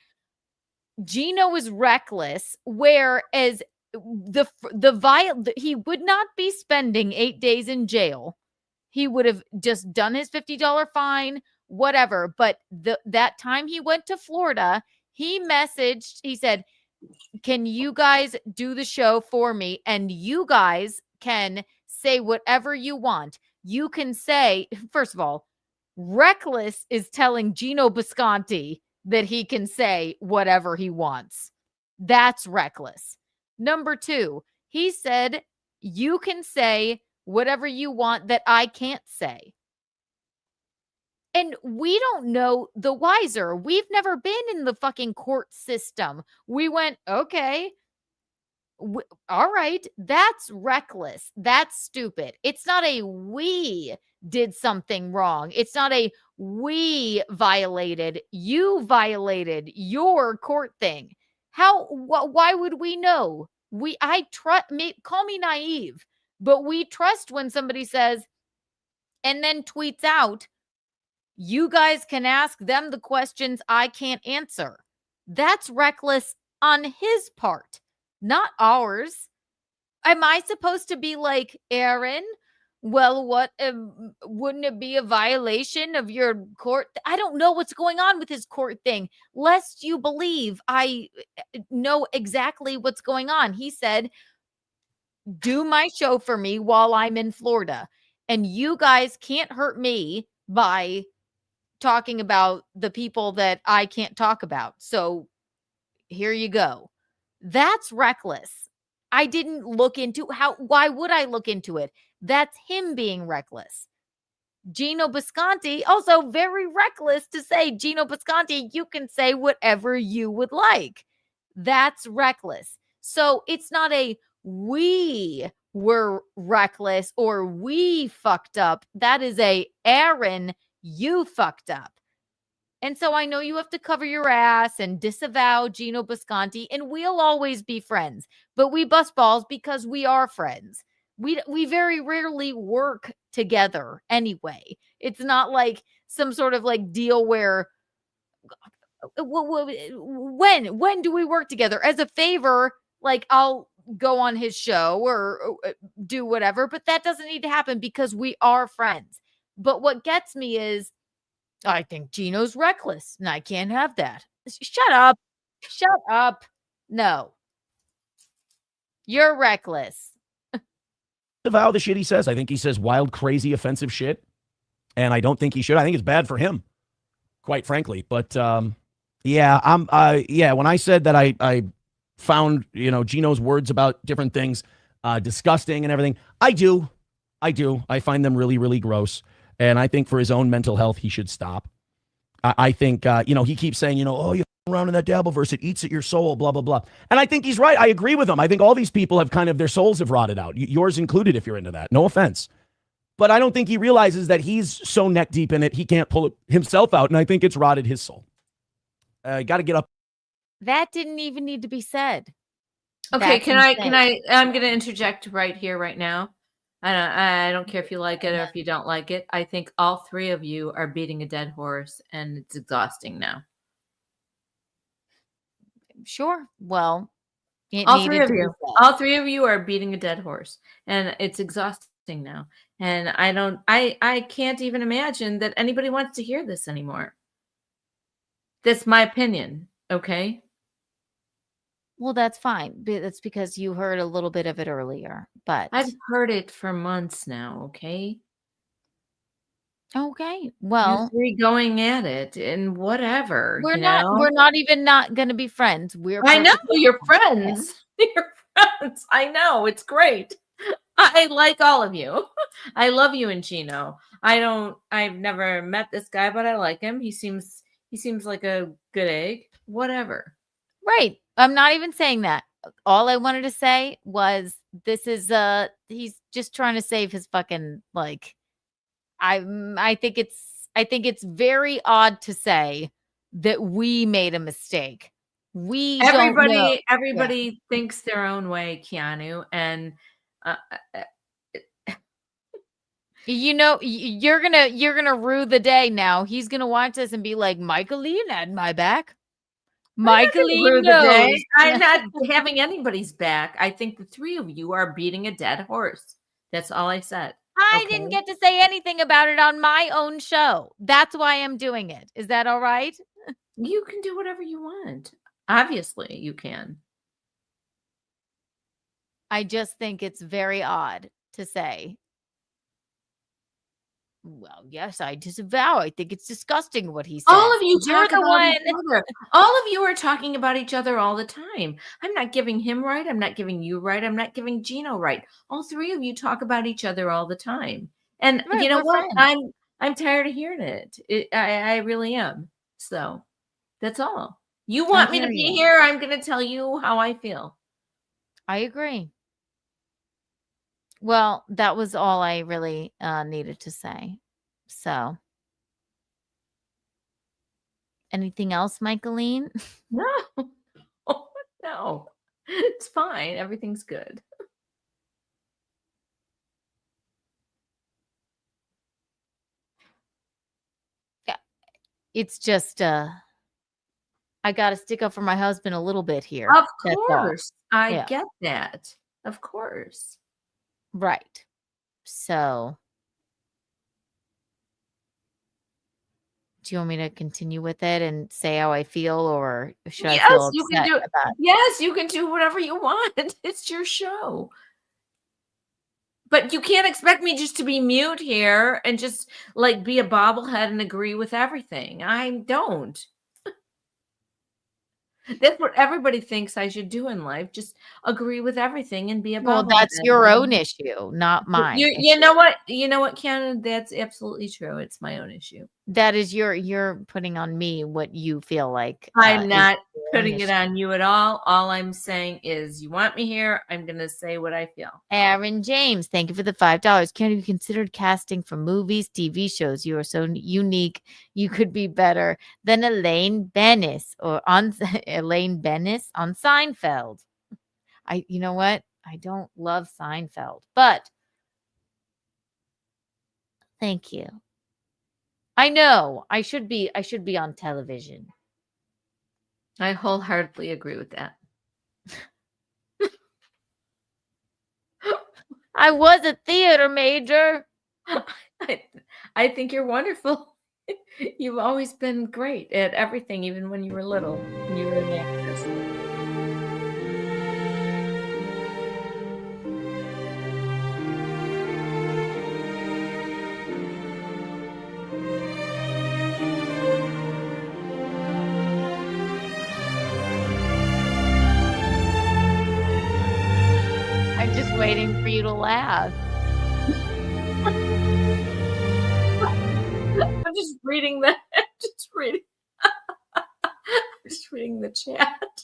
Gino is reckless, whereas he would not be spending 8 days in jail. He would have just done his $50 fine, whatever. But that time he went to Florida, he messaged, he said, can you guys do the show for me? And you guys can say whatever you want. You can say, first of all, Reckless is telling Gino Bisconti that he can say whatever he wants. That's reckless. Number 2, he said, you can say whatever you want that I can't say. And we don't know the wiser. We've never been in the fucking court system. We went, okay, all right, that's reckless. That's stupid. It's not a we did something wrong. It's not a we violated. You violated your court thing. Why would we know? Call me naive, but we trust when somebody says and then tweets out, you guys can ask them the questions I can't answer. That's reckless on his part, not ours. Am I supposed to be like, Aaron, well, what wouldn't it be a violation of your court? I don't know what's going on with his court thing. Lest you believe I know exactly what's going on. He said, do my show for me while I'm in Florida. And you guys can't hurt me by talking about the people that I can't talk about. So here you go. That's reckless. I didn't look into why would I look into it? That's him being reckless. Gino Bisconti, also very reckless to say, Gino Bisconti, you can say whatever you would like. That's reckless. So it's not a we were reckless or we fucked up. That is a Aaron, you fucked up. And so I know you have to cover your ass and disavow Gino Bisconti, and we'll always be friends. But we bust balls because we are friends. We very rarely work together anyway. It's not like some sort of like deal where when do we work together? As a favor, like I'll go on his show or do whatever, but that doesn't need to happen because we are friends. But what gets me is I think Gino's reckless and I can't have that. Shut up. Shut up. No. You're reckless. Disavow the shit he says. I think he says wild, crazy, offensive shit. And I don't think he should. I think it's bad for him, quite frankly. But when I said that I found, Gino's words about different things disgusting and everything, I do. I find them really, really gross. And I think for his own mental health, he should stop. I think, he keeps saying, oh, you're around in that dabbleverse, it eats at your soul, blah, blah, blah. And I think he's right. I agree with him. I think all these people have kind of, their souls have rotted out. Yours included if you're into that. No offense. But I don't think he realizes that he's so neck deep in it, he can't pull himself out. And I think it's rotted his soul. Got to get up. That didn't even need to be said. Okay, I'm going to interject right here, right now. I don't care if you like it or if you don't like it. I think all three of you are beating a dead horse, and it's exhausting now. Sure. Well, all three of you are beating a dead horse, and it's exhausting now. And I can't even imagine that anybody wants to hear this anymore. That's my opinion. Okay. Well, that's fine. That's because you heard a little bit of it earlier, but I've heard it for months now. Okay. Okay. Well, we're going at it and whatever. We're not even not going to be friends. I know you're friends. You're friends. I know. It's great. I like all of you. I love you and Gino. I've never met this guy, but I like him. He seems like a good egg. Whatever. Right. I'm not even saying that. all I wanted to say was this is he's just trying to save his fucking like I think it's very odd to say that we made a mistake. We don't know. Everybody thinks their own way, Keanu, and you know, you're gonna rue the day now. He's gonna watch this and be like, Michaelene had my back. Michaelene knows. I'm not having anybody's back. I think the three of you are beating a dead horse. That's all I said. I didn't get to say anything about it on my own show. That's why I'm doing it. Is that all right? You can do whatever you want. Obviously, you can. I just think it's very odd to say, well, yes, I disavow. I think it's disgusting what he said. All of you You're talk the about one. each other. All of you are talking about each other all the time. I'm not giving him right. I'm not giving you right. I'm not giving Gino right. All three of you talk about each other all the time. And Right, you know we're what? friends. I'm tired of hearing it. I really am. So that's all. You want me to be here? I'm going to tell you how I feel. I agree. Well, that was all I really needed to say. So, anything else, Michaelene? No. Oh, no. It's fine. Everything's good. Yeah. It's just I got to stick up for my husband a little bit here. Of That's all. course. I Yeah. get that. Of course. Right. So, do you want me to continue with it and say how I feel, or should I feel Yes, you can upset do about it? Yes, you can do whatever you want. It's your show. But you can't expect me just to be mute here and just like be a bobblehead and agree with everything. I don't. That's what everybody thinks I should do in life. Just agree with everything and be a Well, bobblehead. that's your own issue, not mine. You know what? You know what, Ken? That's absolutely true. It's my own issue. That is you're putting on me what you feel like. I'm is not your own putting it issue. on you at all. All I'm saying is you want me here, I'm going to say what I feel. Aaron James, thank you for the $5. Can you consider casting for movies, TV shows? You are so unique. You could be better than Elaine Bennis or on Elaine Bennis on Seinfeld. You know what? I don't love Seinfeld, but thank you. I know I should be on television. I wholeheartedly agree with that. I was a theater major. I think you're wonderful. You've always been great at everything, even when you were little. When you were an actress. I'm just waiting for you to laugh. I'm just reading the the chat.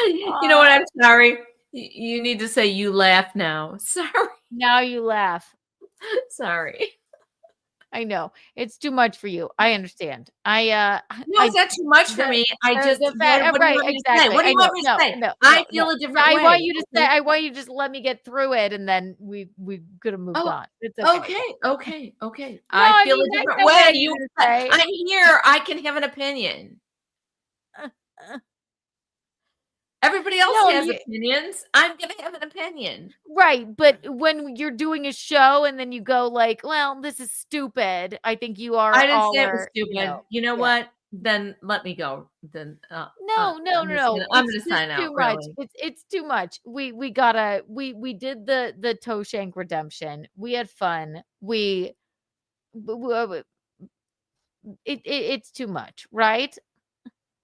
You know what? I'm sorry. You need to say you laugh now. Sorry. Now you laugh. Sorry. I know. It's too much for you. I understand. No, it's not too much for me. I just what do you want me to say? What do you want me to say? I feel a different way. I want you to say. I want you to just let me get through it, and then we could have moved on. It's Okay. No, I feel mean, a different I know way. what you're gonna say. I'm here. I can have an opinion. Everybody else has opinions. I'm going to have an opinion. Right, but when you're doing a show and then you go like, "Well, this is stupid," I think you are. I didn't say it was stupid. You know yeah. what? Then let me go. Then No. I'm going to sign out. Too much. Really. It's too much. We did the TOESHANK redemption. We had fun. It's too much, right?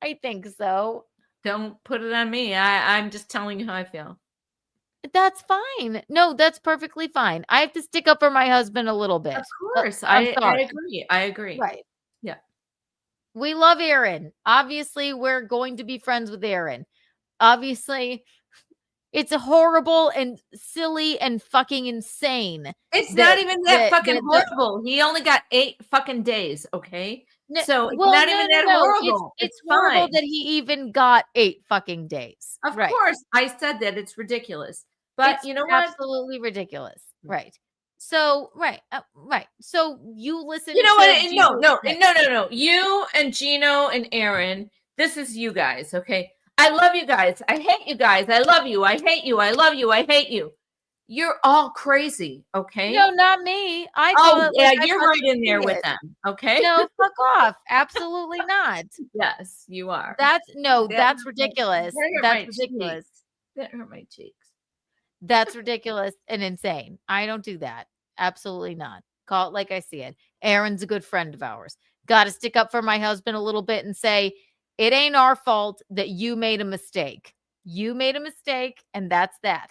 I think so. Don't put it on me. I'm just telling you how I feel. That's fine. No, that's perfectly fine. I have to stick up for my husband a little bit. Of course. I'm I sorry. agree. I agree. Right. Yeah. We love Aaron. Obviously, we're going to be friends with Aaron. Obviously, It's horrible and silly and fucking insane. It's not even that fucking horrible. He only got 8 fucking days, okay? So it's not even that horrible. It's horrible fine. that he even got 8 fucking days. Of course, I said that it's ridiculous. But It's you know what? absolutely ridiculous. Right. So, right. So you listen You know to what? No. You and Gino and Aaron, this is you guys, okay? I love you guys. I hate you guys. I love you. I hate you. I love you. I hate you. You're all crazy, okay? No, not me. You're right in there with them, okay? No, fuck off. Absolutely not. Yes, you are. That's ridiculous. That's ridiculous. That hurt my cheeks. That's ridiculous and insane. I don't do that. Absolutely not. Call it like I see it. Aaron's a good friend of ours. Got to stick up for my husband a little bit and say, it ain't our fault that you made a mistake. You made a mistake, and that's that.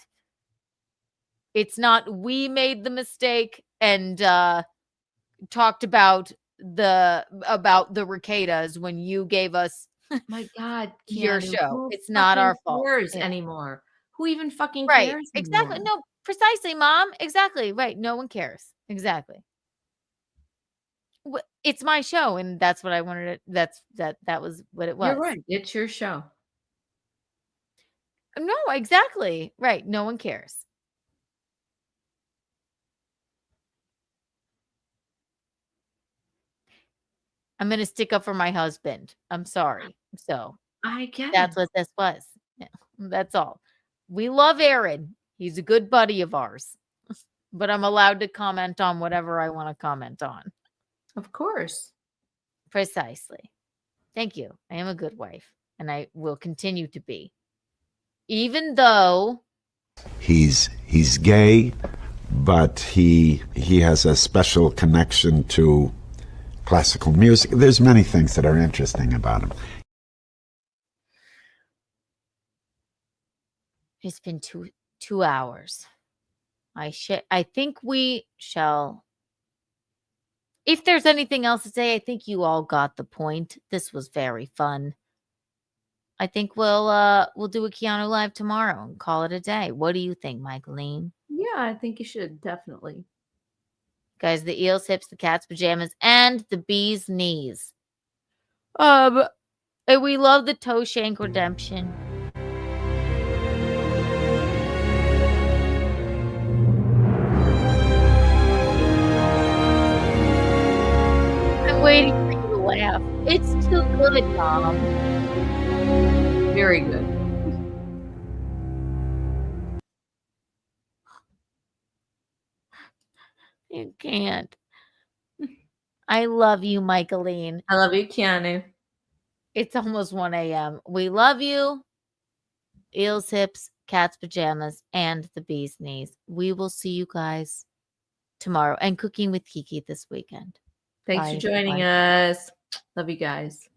It's not we made the mistake and talked about the Ricadas when you gave us my God, your Keanu, show. who It's not our fault cares anymore. Who even fucking right. cares? Exactly. Anymore? No, precisely, Mom. Exactly. Right. No one cares. Exactly. It's my show, and that's what I wanted. That was what it was. You're right. It's your show. No, exactly. Right. No one cares. I'm going to stick up for my husband. I'm sorry. So I get that's what this was. Yeah, that's all. We love Aaron. He's a good buddy of ours. But I'm allowed to comment on whatever I want to comment on. Of course. Precisely. Thank you. I am a good wife, and I will continue to be. Even though he's gay, but he has a special connection to classical music. There's many things that are interesting about him. it's been 2 hours. I think we shall. If there's anything else to say, I think you all got the point. This was very fun. I think we'll do a Keanu Live tomorrow and call it a day. What do you think, Michaelene? Yeah, I think you should, definitely. Guys, the eel's hips, the cat's pajamas, and the bee's knees. And we love the TOESHANK redemption. I'm waiting for you to laugh. It's too good, Mom. Very good. You can't. I love you, Michaelene. I love you, Keanu. It's almost 1 a.m. We love you. Eel's hips, cat's pajamas, and the bee's knees. We will see you guys tomorrow and Cooking with Kiki this weekend. Thanks Bye, for joining everyone. us. Love you guys.